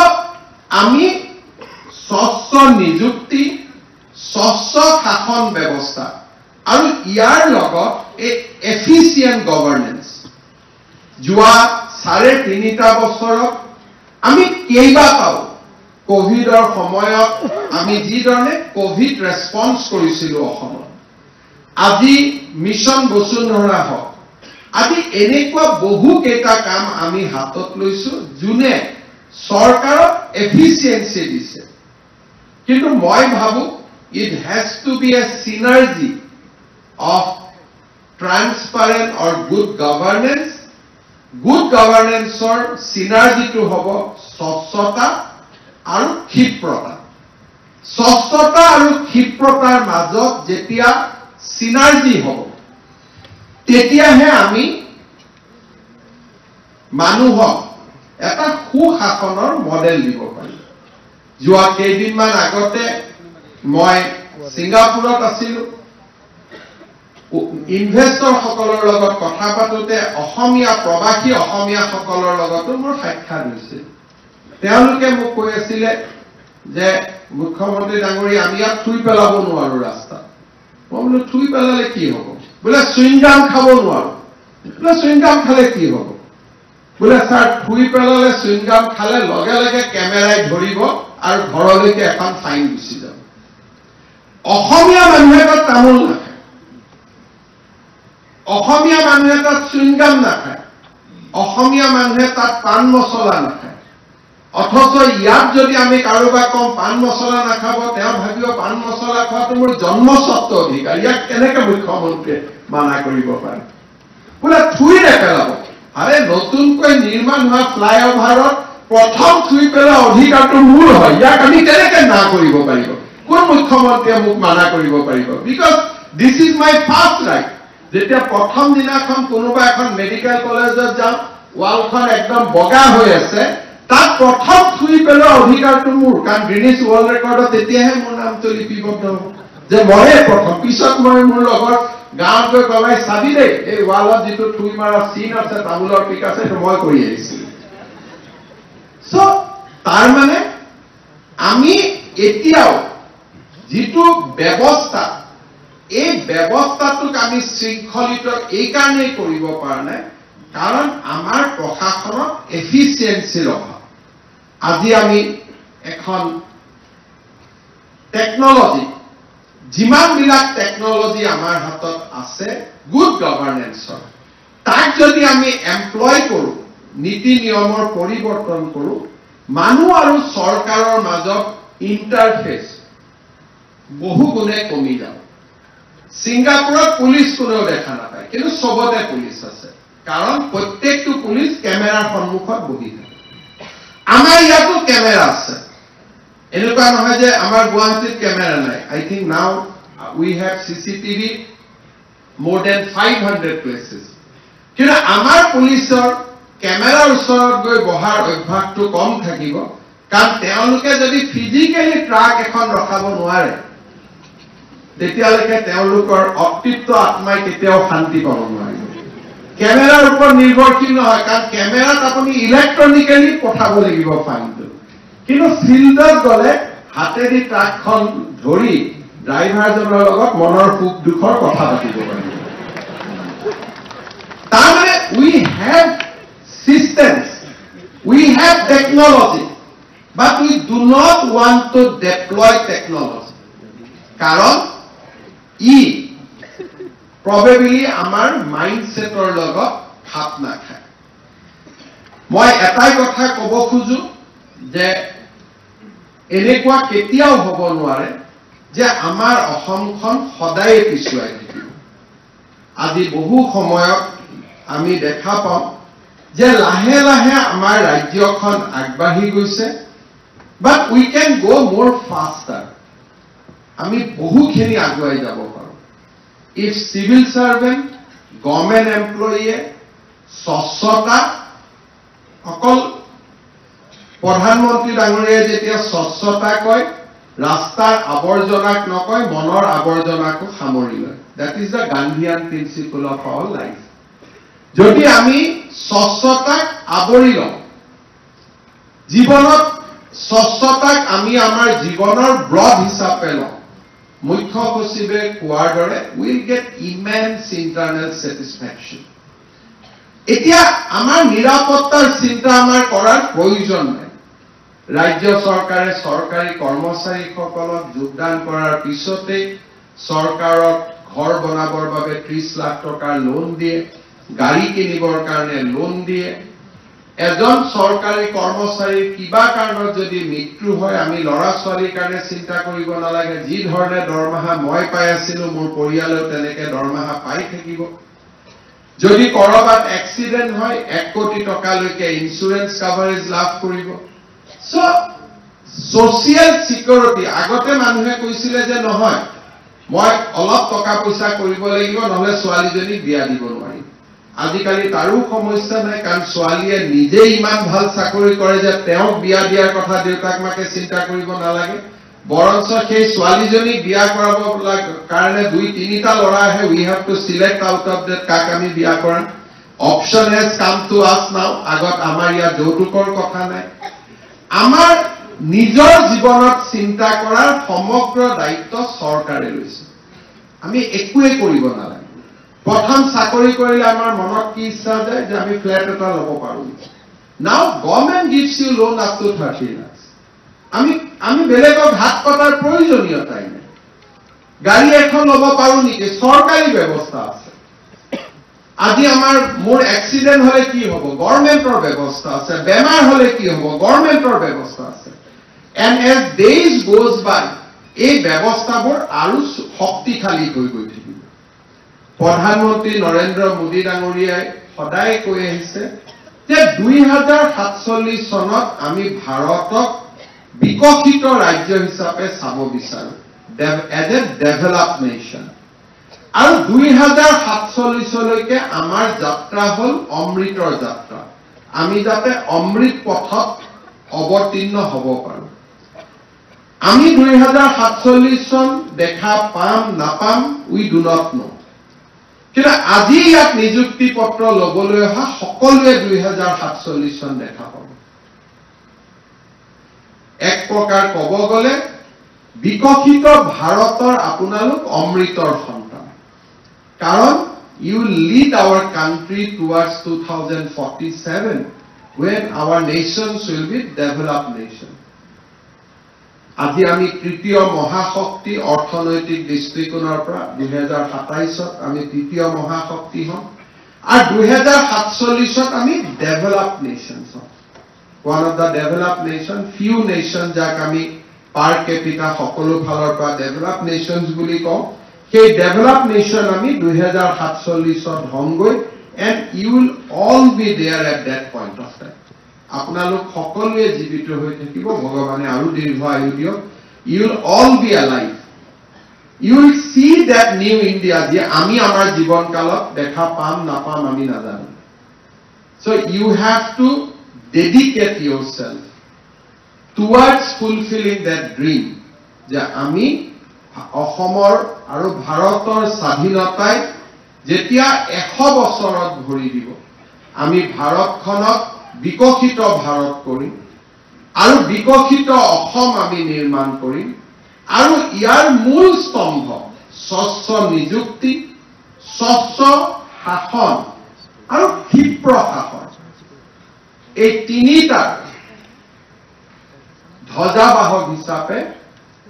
আমি স্বচ্ছ নিযুক্তি, স্বচ্ছ শাসন ব্যৱস্থা আৰু ইয়াৰ লগত এই এফিচিয়েণ্ট গভৰ্নেন্স, যোৱা 3.5 বছৰত আমি কেইবাটাও কোভিডৰ সময়ত আমি যিধৰণে কোভিড ৰেছপন্স কৰিছিলো অসমত, আজি মিছন বসুন্ধৰা হওক, আজি এনেকুৱা বহুকেইটা কাম আমি হাতত লৈছো যোনে চৰকাৰক এফিচিয়েঞ্চি দিছে। কিন্তু মই ভাবো it has to be a synergy of transparent or good governance. Good governance or synergy to hobo স্বচ্ছতা আৰু ক্ষিপ্ৰতা। স্বচ্ছতা আৰু ক্ষিপ্ৰতাৰ মাজত যেতিয়া synergy হ'ব, তেতিয়াহে আমি মানুহক এটা সুশাসনৰ মডেল দিব পাৰিম। যোৱা কেইদিনমান আগতে মই ছিংগাপুৰত আছিলো, ইনভেষ্টৰসকলৰ লগত কথা পাতোতে অসমীয়া প্ৰবাসী অসমীয়াসকলৰ লগতো মোৰ সাক্ষাৎ হৈছিল। তেওঁলোকে মোক কৈ আছিলে যে মুখ্যমন্ত্ৰী ডাঙৰীয়া, আমি ইয়াত থুই পেলাব নোৱাৰো ৰাস্তা। মই বোলো থুই পেলালে কি হ'ব? বোলে চুইংগাম খাব নোৱাৰো। বোলে চুইংগাম খালে কি হ'ব? বোলে ছাৰ থুই পেলালে চুইংগাম খালে লগে লগে কেমেৰাই ধৰিব আৰু ঘৰলৈকে এখন ফাইন গুচি যাব। অসমীয়া মানুহে তাত তামোল নাখায়, অসমীয়া মানুহে তাত চুইংগাম নাখায়, অসমীয়া মানুহে তাত পাণ মছলা নাখায়। অথচ ইয়াত যদি আমি কাৰোবাক কম পাণ মছলা নাখাব, তেওঁ ভাবিব পাণ মছলা খোৱাটো মোৰ জন্মস্বত্ব অধিকাৰ, ইয়াক কেনেকে মুখ্যমন্ত্ৰীয়ে মানা কৰিব পাৰে? বোলে থুই নেপেলাব। আৰে নতুনকৈ নিৰ্মাণ হোৱা ফ্লাইঅভাৰত প্ৰথম থুই পেলোৱা অধিকাৰটো মোৰ হয়, ইয়াক আমি কেনেকে না কৰিব পাৰিব? কোন মুখ্যমন্ত্ৰীয়ে মোক মানা কৰিব পাৰিব? Because this is my first right. যেতিয়া প্ৰথম দিনাখন কোনোবা এখন মেডিকেল কলেজত যাওঁ, ৱালখন একদম বগা হৈ আছে, তাত প্ৰথম থুই পেলোৱা অধিকাৰটো মোৰ, কাৰণ গ্ৰিনিছ ৱৰ্ল্ড ৰেকৰ্ডত তেতিয়াহে মোৰ নামটো লিপিবদ্ধ হ'ব যে ময়ে প্ৰথম। পিছত মই মোৰ লগত গাঁৱত গৈ কবাই চাবি দেই, এই ৱালত যিটো থুই মাৰা চিন আছে, তামোলৰ পিক আছে, সেইটো মই কৰি আহিছিলোঁ। চ' তাৰ মানে আমি এতিয়াও যিটো ব্যৱস্থা, এই ব্যৱস্থাটোক আমি শৃংখলিত এই কাৰণেই কৰিব পৰা নাই, কাৰণ আমাৰ প্ৰশাসনত এফিচিয়েঞ্চিৰ অভাৱ। আজি আমি এখন টেকনলজি, যিমানবিলাক টেকনলজি আমাৰ হাতত আছে গুড গভাৰ্নেন্সৰ, তাক যদি আমি এমপ্লয় কৰোঁ, নীতি নিয়মৰ পৰিৱৰ্তন কৰোঁ, মানুহ আৰু চৰকাৰৰ মাজত ইণ্টাৰফেচ বহু গুণে কমি যাব। ছিংগাপুৰত পুলিচ কোনেও দেখা নাপায়, কিন্তু চবতে পুলিচ আছে, কাৰণ প্ৰত্যেকটো পুলিচ কেমেৰাৰ সন্মুখত বহি থাকে। আমাৰ ইয়াতো কেমেৰা আছে, এনেকুৱা নহয় যে আমাৰ গুৱাহাটীত কেমেৰা নাই। I think now we have CCTV more than 500 places, কিন্তু আমাৰ পুলিচৰ কেমেৰাৰ ওচৰত গৈ বহাৰ অভ্যাসটো কম থাকিব, কাৰণ তেওঁলোকে যদি ফিজিকেলি ট্ৰাক এখন ৰখাব নোৱাৰে, তেতিয়ালৈকে তেওঁলোকৰ অতৃপ্ত আত্মাই কেতিয়াও শান্তি পাব নোৱাৰিব। কেমেৰাৰ ওপৰত নিৰ্ভৰশীল নহয়, কাৰণ কেমেৰাত আপুনি ইলেক্ট্ৰনিকেলি পঠাব লাগিব ফাইনটো, কিন্তু ফিল্ডত গ'লে হাতেদি ট্ৰাকখন ধৰি ড্ৰাইভাৰজনৰ লগত মনৰ সুখ দুখৰ কথা পাতিব পাৰিব। তাৰমানে উই have systems, we have technology, but we do not want to deploy technology, কাৰণ ই probably আমাৰ মাইণ্ডছেটৰ লগত খাপ নাখায়। মই এটাই কথা ক'ব খোজো যে এনেকুৱা কেতিয়াও হ'ব নোৱাৰে যে আমাৰ অসমখন সদায় পিছুৱাই থাকিব। আজি বহু সময়ত আমি দেখা পাওঁ যে লাহে লাহে আমাৰ ৰাজ্যখন আগবাঢ়ি গৈছে, বাট উই কেন গো মোৰ ফাষ্টাৰ। আমি বহুখিনি আগুৱাই যাব পাৰোঁ। ইফ চিভিল চাৰ্ভেণ্ট, গভৰ্ণমেণ্ট এমপ্লয়ীয়ে স্বচ্ছতা, অকল প্ৰধানমন্ত্ৰী ডাঙৰীয়াই যেতিয়া স্বচ্ছতা কয়, ৰাস্তাৰ আৱৰ্জনাক নকয়, মনৰ আৱৰ্জনাকো সামৰি লয়। That is the Gandhian principle of our life. যদি আমি স্বচ্ছতাক আৱৰি লওঁ, জীৱনত স্বচ্ছতাক আমি আমাৰ জীৱনৰ ব্ৰড হিচাপে লওঁ, মুখ্য সচিবে কোৱাৰ দৰে will get immense internal satisfaction. এতিয়া আমাৰ নিৰাপত্তাৰ চিন্তা আমাৰ কৰাৰ প্ৰয়োজন নাই। ৰাজ্য চৰকাৰে চৰকাৰী কৰ্মচাৰীসকলক যোগদান কৰাৰ পিছতেই চৰকাৰক ঘৰ বনাবৰ বাবে 30 লাখ টকাৰ লোন দিয়ে, গাড়ী কিনিবৰ কাৰণে লোন দিয়ে। এজন চৰকাৰী কৰ্মচাৰীৰ কিবা কাৰণত যদি মৃত্যু হয়, আমি ল'ৰা ছোৱালীৰ কাৰণে চিন্তা কৰিব নালাগে। যি ধৰণে দৰমহা মই পাই আছিলো, মোৰ পৰিয়ালেও তেনেকে দৰমহা পাই থাকিব। যদি কৰবাত এক্সিডেণ্ট হয়, 1 কোটি টকালৈকে ইঞ্চুৰেঞ্চ কাভাৰেজ লাভ কৰিব। ছচিয়েল চিকিউৰিটি, আগতে মানুহে কৈছিলে যে নহয়, মই অলপ টকা পইচা কৰিব লাগিব, নহলে ছোৱালীজনীক বিয়া দিব নোৱাৰিম। আজিকালি তাৰো সমস্যা নাই, কাৰণ ছোৱালীয়ে নিজে ইমান ভাল চাকৰি কৰে যে তেওঁক বিয়া দিয়াৰ কথা দেউতাক মাকে চিন্তা কৰিব নালাগে। বৰঞ্চ সেই ছোৱালীজনীক বিয়া কৰাব কাৰণে 2-3টা ল'ৰা আহে, we have to select out of that কাক আমি বিয়া কৰাম। অপশ্যন হেজ কাম টু আছ নাও। আগত আমাৰ ইয়াত যৌতুকৰ কথা নাই। আমাৰ নিজৰ জীৱনত চিন্তা কৰাৰ সমগ্ৰ দায়িত্ব চৰকাৰে লৈছে। আমি একোৱে কৰিব নালাগে। প্ৰথম চাকৰি কৰিলে আমাৰ মনত কি ইচ্ছা যায় যে আমি ফ্লেট এটা ল'ব পাৰোঁ। Now government gives you loan up to 30 lakhs। আমি বেলেগক হাত পতাৰ প্ৰয়োজনীয়তাই নাই। গাড়ী এখন ল'ব পাৰোঁ নেকি? চৰকাৰী ব্যৱস্থা আছে। আজি মোৰ এক্সিডেণ্ট হলে কি হ'ব? গভৰ্ণমেণ্টৰ ব্যৱস্থা আছে। বেমাৰ হলে কি হ'ব? গভৰ্ণমেণ্টৰ ব্যৱস্থা আছে। এণ্ড এজ ডেইজ গোজ বাই, এই ব্যৱস্থাবোৰ আৰু শক্তিশালী হৈ গৈ থাকিব। প্ৰধানমন্ত্ৰী নৰেন্দ্ৰ মোদী ডাঙৰীয়াই সদায় কৈ আহিছে যে 2047 চনত আমি ভাৰতক বিকশিত ৰাজ্য হিচাপে চাব বিচাৰো, এজ এ ডেভেলপড নেশ্যন। আৰু 2047লৈকে আমাৰ যাত্ৰা হ'ল অমৃতৰ যাত্ৰা। আমি যাতে অমৃত পথত অৱতীৰ্ণ হ'ব পাৰোঁ আমি 2047 চন দেখা পাম নাপাম উই ডু নট নো কিন্তু আজি ইয়াত নিযুক্তি পত্ৰ ল'বলৈ অহা সকলোৱে 2047 চন দেখা পাব এক প্ৰকাৰ ক'ব গ'লে বিকশিত ভাৰতৰ আপোনালোক অমৃতৰ সন্তান কাৰণ you lead our country towards 2047 when our nations will be developed nation আজি আমি তৃতীয় মহাশক্তি অৰ্থনৈতিক দৃষ্টিকোণৰ পৰা 2027ত আমি তৃতীয় মহাশক্তি হম আৰু 2047ত আমি ডেভেলপড নেশনস হম one of the developed nation few nations যাক আমি per capita সকলো ফালৰ পৰা ডেভেলপড নেশনস বুলি কওঁ সেই ডেভেলপড নেশন আমি 2047ত হমগৈ and you will all be there at that point of time আপোনালোক সকলোৱে জীৱিত হৈ থাকিব ভগৱানে আৰু দীৰ্ঘ আয়ু দিয়ক you will all be alive you will see that new India যে আমি আমাৰ জীৱন কালত দেখা পাম নাপাম আমি নাজানো so you have to dedicate yourself towards fulfilling that dream যে আমি অসমৰ আৰু ভাৰতৰ স্বাধীনতাই যেতিয়া 100 বছৰত ভৰি দিব আমি ভাৰতখনক বিকশিত ভাৰত কৰিম আৰু বিকশিত অসম আমি নিৰ্মাণ কৰিম আৰু ইয়াৰ মূল স্তম্ভ স্বচ্ছ নিযুক্তি স্বচ্ছ শাসন আৰু ক্ষিপ্ৰ শাসন এই তিনিটা ধ্বজাবাহক হিচাপে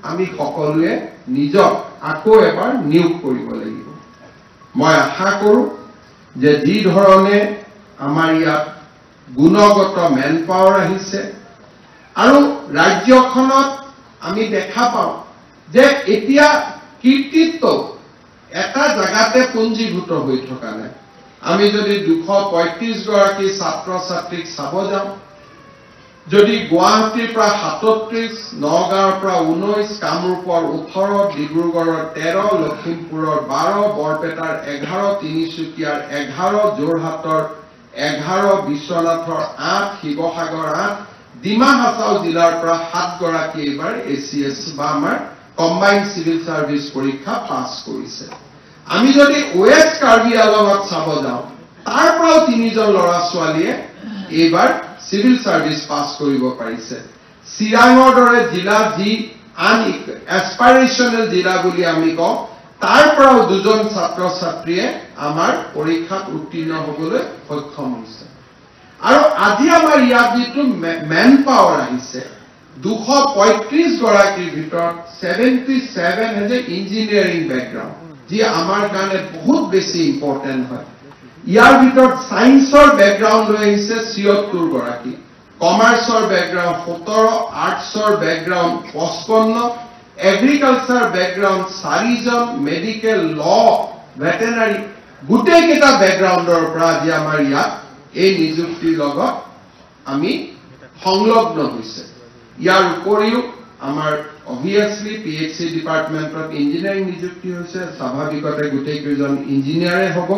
আমি সকলোৱে নিজক আকৌ এবাৰ নিয়োগ কৰিব লাগিব মই আশা কৰোঁ যে যি ধৰণে আমাৰ ইয়াত গুণগত মেন পাৱাৰ আহিছে আৰু ৰাজ্যখনত আমি দেখা পাওঁ যে এতিয়া কীৰ্তিত্ব এটা জায়গাতে পুঞ্জীভূত হৈ থকা নাই আমি যদি 235 গৰাকী ছাত্ৰ ছাত্ৰীক চাব যাওঁ যদি গুৱাহাটীৰ পৰা 37 নগাঁৱৰ পৰা 19 কামৰূপৰ 18 ডিব্ৰুগড়ৰ 13 লখিমপুৰৰ 12 বৰপেটাৰ 11 তিনিচুকীয়াৰ 11 যোৰহাটৰ 11 বিশ্বনাথৰ 8 শিৱসাগৰ 8 ডিমা হাছাও জিলাৰ পৰা 7 গৰাকী এবাৰ এচিএস বা আমাৰ কম্বাইন্ড সিভিল সাৰ্ভিস পৰীক্ষা পাছ কৰিছে আমি যদি ওয়েস্ট কাৰ্বি আলঙত চাব যাওঁ তাৰ পৰাও 3 জন ল'ৰা ছোৱালীয়ে এবাৰ সিভিল সাৰ্ভিস পাছ কৰিব পাৰিছে চিৰাঙৰ দৰে জিলা যি আন এসপাইৰেশনাল জিলা বুলি আমি কওঁ তাৰ পৰাও 2 জন ছাত্ৰ ছাত্ৰীয়ে আমাৰ পৰীক্ষাত উত্তীৰ্ণ হ'বলৈ সক্ষম হৈছে আৰু আজি আমাৰ ইয়াত যিটো মেন পাৱাৰ আহিছে 235 গৰাকীৰ ভিতৰত 77 has a engineering background যি আমাৰ কাৰণে বহুত বেছি ইম্পৰ্টেন্ট হয় ইয়াৰ ভিতৰত সায়েন্সৰ ব্যাকগ্ৰাউণ্ড লৈ আহিছে 76 গৰাকী কমাৰ্চৰ ব্যাকগ্ৰাউণ্ড 17 আৰ্টছৰ ব্যাকগ্ৰাউণ্ড 55 এগ্ৰিকালচাৰ ব্যাকগ্ৰাউণ্ড 4 জন মেডিকেল ল ভেটেনাৰী গোটেই কেইটা ব্যাকগ্ৰাউণ্ডৰ পৰা আজি আমাৰ ইয়াত এই নিযুক্তিৰ লগত আমি সংলগ্ন হৈছে ইয়াৰ উপৰিও আমাৰ obviously PhD ডিপাৰ্টমেণ্টত ইঞ্জিনিয়াৰিং নিযুক্তি হৈছে স্বাভাৱিকতে গোটেই কেইজন ইঞ্জিনিয়াৰে হ'ব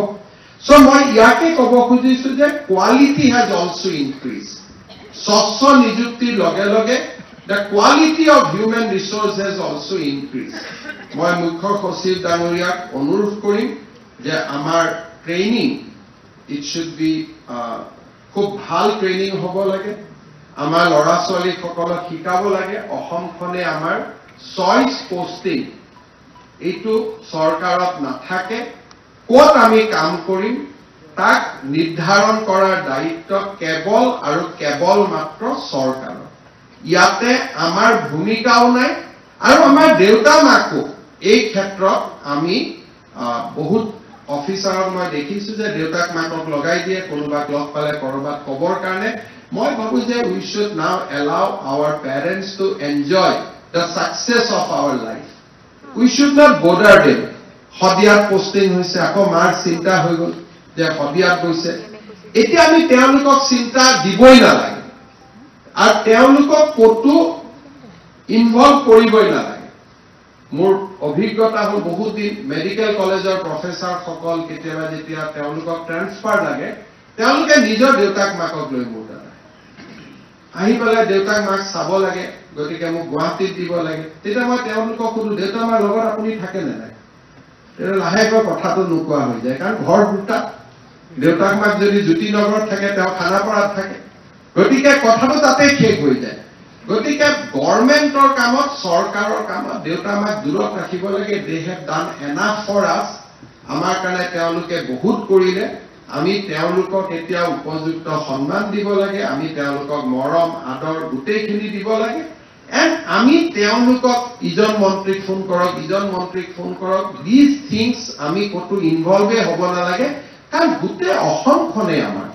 so মই ইয়াকে ক'ব খুজিছো যে কোৱালিটি has also increased স্বচ্ছ নিযুক্তিৰ লগে লগে the quality of human resource has also increased মই মুখ্য সচিব ডাঙৰীয়াক অনুৰোধ কৰিম যে আমাৰ ট্ৰেইনিং it should be খুব ভাল ট্ৰেইনিং হ'ব লাগে আমাৰ ল'ৰা ছোৱালী সকলক শিকাব লাগে অসমখনে আমাৰ চইচ পোষ্টিং এইটো চৰকাৰত নাথাকে ক'ত আমি কাম কৰিম তাক নিৰ্ধাৰণ কৰাৰ দায়িত্ব কেৱল আৰু কেৱল মাত্ৰ চৰকাৰৰ ইয়াতে আমাৰ ভূমিকাও নাই আৰু আমাৰ দেউতা মাকো এই ক্ষেত্ৰত আমি বহুত অফিচাৰক মই দেখিছো যে দেউতাক মাকক লগাই দিয়ে কোনোবাক লগ পালে কৰবাত কবৰ কাৰণে মই ভাবো যে we should now allow our parents to enjoy the success of our life we should not bother them হদিয়াত পোষ্টিং হৈছে আকৌ মাৰ চিন্তা হৈ গ'ল যে হদিয়াত গৈছে এতিয়া আমি তেওঁলোকক চিন্তা দিবই নালাগে আৰু তেওঁলোকক কতো ইনভলভ কৰিবই নালাগে মোৰ অভিজ্ঞতা হ'ল বহুত দিন মেডিকেল কলেজৰ প্ৰফেসৰ সকল কেতিয়াবা যেতিয়া তেওঁলোকক ট্ৰান্সফাৰ লাগে তেওঁলোকে নিজৰ দেউতাক মাকক লৈ মোৰ দাদা আহি পেলাই দেউতাক মাক চাব লাগে, গতিকে মোক গুৱাহাটীত দিব লাগে। তেতিয়া মই তেওঁলোকক সুধো, দেউতা মাৰ লগত আপুনি থাকে নে নাই? লাহেকৈ কথাটো নোকোৱা হৈ যায়, কাৰণ ঘৰ দুটা। দেউতাক মাক যদি জ্যোতিনগৰত থাকে, তেওঁ খানাপাৰাত থাকে, গতিকে কথাটো তাতে শেষ হৈ যায়। গতিকে গভৰ্ণমেণ্টৰ কামত, চৰকাৰৰ কামত দেউতা মাক দূৰত ৰাখিব লাগে। They have done enough for us. আমাৰ কাৰণে তেওঁলোকে বহুত কৰিলে, আমি তেওঁলোকক এতিয়া উপযুক্ত সন্মান দিব লাগে, আমি তেওঁলোকক মৰম আদৰ গোটেইখিনি দিব লাগে। এণ্ড আমি তেওঁলোকক ইজন মন্ত্ৰীক ফোন কৰক, ইজন মন্ত্ৰীক ফোন কৰক, দিজ থিংছ আমি ক'তো ইনভলভে হ'ব নালাগে, কাৰণ গোটেই অসমখনে আমাৰ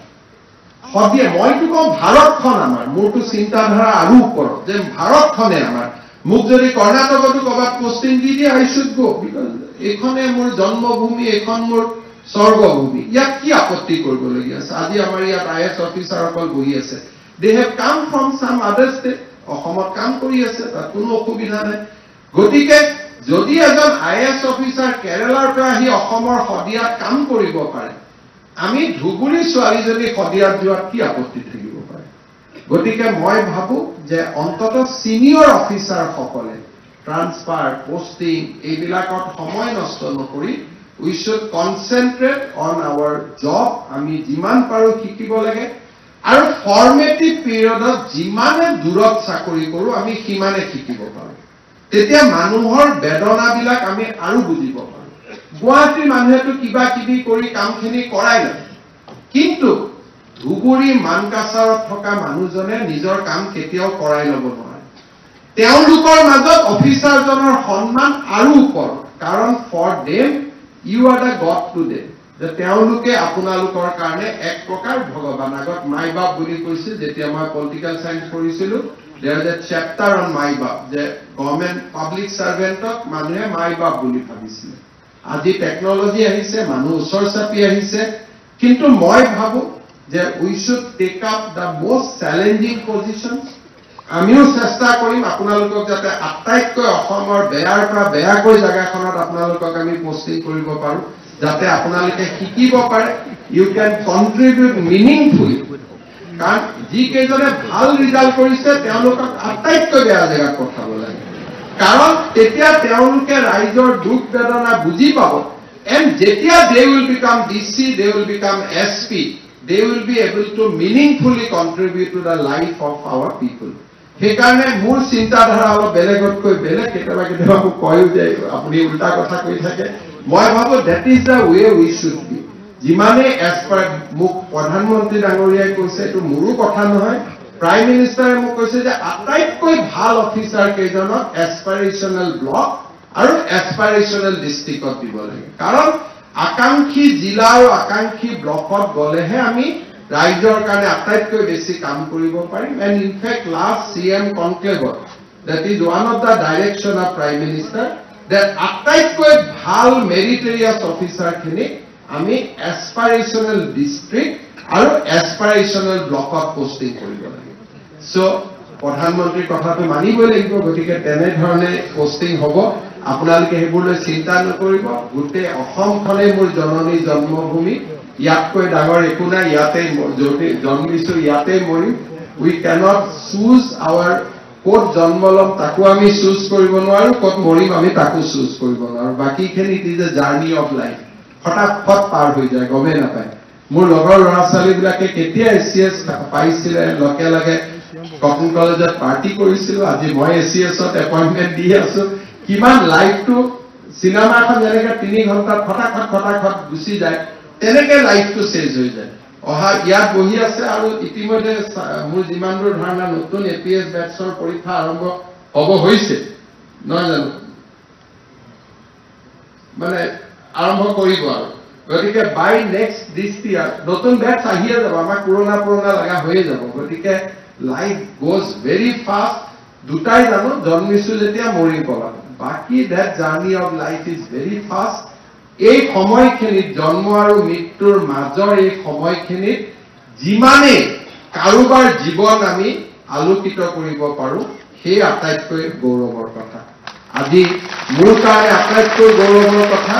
সদিয়ে। মইতো কওঁ ভাৰতখন আমাৰ, মোৰতো চিন্তাধাৰা আৰু ওপৰত যে ভাৰতখনে আমাৰ। মোক যদি কৰ্ণাটকতো ক'ৰবাত পষ্টিং দি দিয়ে, আই শুড গো, বিকজ এইখনে মোৰ জন্মভূমি, এইখন মোৰ স্বৰ্গভূমি। ইয়াত কি আপত্তি কৰিবলগীয়া আছে? আজি আমাৰ ইয়াত IAS অফিচাৰসকল বহি আছে, দে হেভ কাম ফ্ৰম চাম আদাৰ ষ্টেট, অসমত কাম কৰি আছে, তাত কোনো অসুবিধা নাই। গতিকে যদি এজন IAS অফিচাৰ কেৰালাৰ পৰা আহি অসমৰ শদিয়াত কাম কৰিব পাৰে, আমি ধুবুৰী ছোৱালীজনী শদিয়াত যোৱাত কি আপত্তি থাকিব পাৰে? গতিকে মই ভাবো যে অন্তত চিনিয়ৰ অফিচাৰসকলে ট্ৰান্সফাৰ, পষ্টিং এইবিলাকত সময় নষ্ট নকৰি we should concentrate on our job. আমি যিমান পাৰো শিকিব লাগে, আৰু ফৰ্মেটিভ পিৰিয়ডত যিমানে দূৰত চাকৰি কৰো আমি সিমানে শিকিব পাৰো। তেতিয়া মানুহৰ বেদনাবিলাক আমি আৰু বুজিব পাৰো। গুৱাহাটীৰ মানুহেতো কিবা কিবি কৰি কামখিনি কৰাই লয়, কিন্তু ধুবুৰী মানকাছাৰত থকা মানুহজনে নিজৰ কাম কেতিয়াও কৰাই ল'ব নোৱাৰে। তেওঁলোকৰ মাজত অফিচাৰজনৰ সন্মান আৰু ওপৰত, কাৰণ for them you are the god to them, যে তেওঁলোকে আপোনালোকৰ কাৰণে এক প্ৰকাৰ ভগৱান। আগত মাই বাপ বুলি কৈছিল, যেতিয়া মই পলিটিকেল চায়েন্স পঢ়িছিলো, there is a chapter on মাই বাপ, যে গভৰ্ণমেণ্ট পাব্লিক চাৰ্ভেণ্টক মানুহে মাই বাপ বুলি ভাবিছিলে। আজি টেকনলজি আহিছে, মানুহ ওচৰ চাপি আহিছে, কিন্তু মই ভাবো যে we should take up the most challenging position. আমিও চেষ্টা কৰিম আপোনালোকক যাতে আটাইতকৈ অসমৰ বেয়াৰ পৰা বেয়াকৈ জেগাখনত আপোনালোকক আমি পষ্টিং কৰিব পাৰো, যাতে আপোনালোকে শিকিব পাৰে, ইউ কেন কন্ট্ৰিবিউট মিনিংফুলি। কাৰণ যিকেইজনে ভাল ৰিজাল্ট কৰিছে তেওঁলোকক আটাইতকৈ বেয়া জেগাত পঠাব লাগে, কাৰণ তেতিয়া তেওঁলোকে ৰাইজৰ দুখ বেদনা বুজি পাব। এণ্ড যেতিয়া they will become DC, they will become SP, they will be able to meaningfully contribute to the life of our people. সেইকাৰণে মোৰ চিন্তাধাৰা অলপ বেলেগতকৈ বেলেগ। কেতিয়াবা কেতিয়াবা মোক কয়ো যে আপুনি উল্টা কথা কৈ থাকে। মই ভাবো that is the way we should be. যিমানে এজ পাৰ মোক প্ৰধানমন্ত্ৰী ডাঙৰীয়াই কৈছে, এইটো মোৰো কথা নহয়, প্ৰাইম মিনিষ্টাৰে মোক কৈছে যে আটাইতকৈ ভাল অফিচাৰ কেইজনক এছপাইৰেশ্যনেল ব্লক আৰু এছপাইৰেশ্যনেল ডিষ্ট্ৰিক্টত দিব লাগে, কাৰণ আকাংক্ষী জিলা আৰু আকাংক্ষী ব্লকত গলেহে আমি ৰাইজৰ কাৰণে আটাইতকৈ বেছি কাম কৰিব পাৰিম। এণ্ড ইনফেক্ট লাষ্ট CM কনক্লেভত, that is one of the direction of prime minister, that আটাইতকৈ ভাল মেৰিটেৰিয়াছ অফিচাৰখিনিক আমি এছপাইৰেশ্যনেল ডিষ্ট্ৰিক্ট আৰু এছপাইৰেশ্যনেল ব্লকত পষ্টিং কৰিব লাগে। চ' প্ৰধানমন্ত্ৰীৰ কথাটো মানিবই লাগিব। গতিকে তেনেধৰণে পষ্টিং হ'ব। আপোনালোকে সেইবোৰলৈ চিন্তা নকৰিব। গোটেই অসমখনেই মোৰ জননী জন্মভূমি, ইয়াতকৈ ডাঙৰ একো নাই। ইয়াতে য'তে জন্মিছো ইয়াতে মৰিম। উই কেনট চুজ আৱাৰ, ক'ত জন্ম ল'ম তাকো আমি চুজ কৰিব নোৱাৰো, ক'ত মৰিম আমি তাকো চুজ কৰিব নোৱাৰো। বাকীখিনি it is a journey of life, ফটাফট পাৰ হৈ যায়, গমেই নাপায়। মোৰ লগৰ ল'ৰা ছোৱালীবিলাকে কেতিয়া ACS পাইছিলে, লগে লগে কটন কলেজত পাৰ্টি কৰিছিলো, আজি মই ACSত এপইণ্টমেণ্ট দি আছো। কিমান লাইফটো, চিনেমা এখন যেনেকে 3 ঘণ্টাত ফটাফট গুচি যায়, তেনেকে লাইফটো চেঞ্জ হৈ যায়। অহা ইয়াত বহি আছে, আৰু ইতিমধ্যে মোৰ যিমান দূৰ ধাৰণা নতুন APS বেটছৰ পৰীক্ষা আৰম্ভ হ'ব হৈছে, নহয় জানো? মানে আৰম্ভ কৰিব আৰু। গতিকে বাই নেক্সট দিছ ইয়াৰ নতুন বেটছ আহিয়ে যাব, আমাৰ পুৰণা লগা হৈয়ে যাব। গতিকে লাইফ গোজ ভেৰি ফাষ্ট। দুটাই জানো, জন্মিছো যেতিয়া মৰি পলাম। বাকী that journey of life is very fast. এই সময়খিনিত, জন্ম আৰু মৃত্যুৰ মাজৰ এই সময়খিনিত যিমানেই কাৰোবাৰ জীৱন আমি আলোকিত কৰিব পাৰো, সেই আটাইতকৈ গৌৰৱৰ কথা। আজি মোৰ কাৰণে আটাইতকৈ গৌৰৱৰ কথা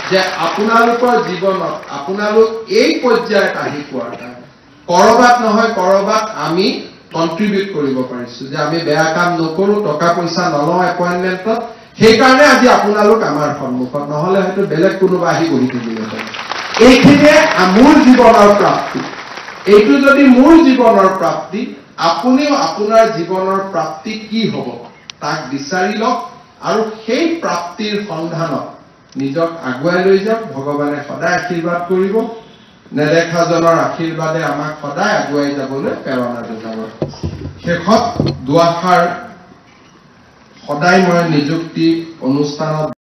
যে আপোনালোকৰ জীৱনত আপোনালোক এই পৰ্যায়ত আহি পোৱাৰ কাৰণে কৰবাত নহয় কৰবাত আমি কন্ট্ৰিবিউট কৰিব পাৰিছো যে আমি বেয়া কাম নকৰো, টকা পইচা নলওঁ এপইণ্টমেণ্টত, সেইকাৰণে আজি আপোনালোক আমাৰ সন্মুখত, নহলে হয়তো বেলেগ কোনোবা আহি বহি থাকিলেহেঁতেন। এইখিনিয়ে মোৰ জীৱনৰ প্ৰাপ্তি। এইটো যদি মোৰ জীৱনৰ প্ৰাপ্তি, আপুনিও আপোনাৰ জীৱনৰ প্ৰাপ্তি কি হ'ব তাক বিচাৰি লওক আৰু সেই প্ৰাপ্তিৰ সন্ধানত নিজক আগুৱাই লৈ যাওক। ভগৱানে সদায় আশীৰ্বাদ কৰিব, নেদেখাজনৰ আশীৰ্বাদে আমাক সদায় আগুৱাই যাবলৈ প্ৰেৰণা যোগাব। শেষত দুআষাৰ সদায় মই নিযুক্তি অনুষ্ঠানত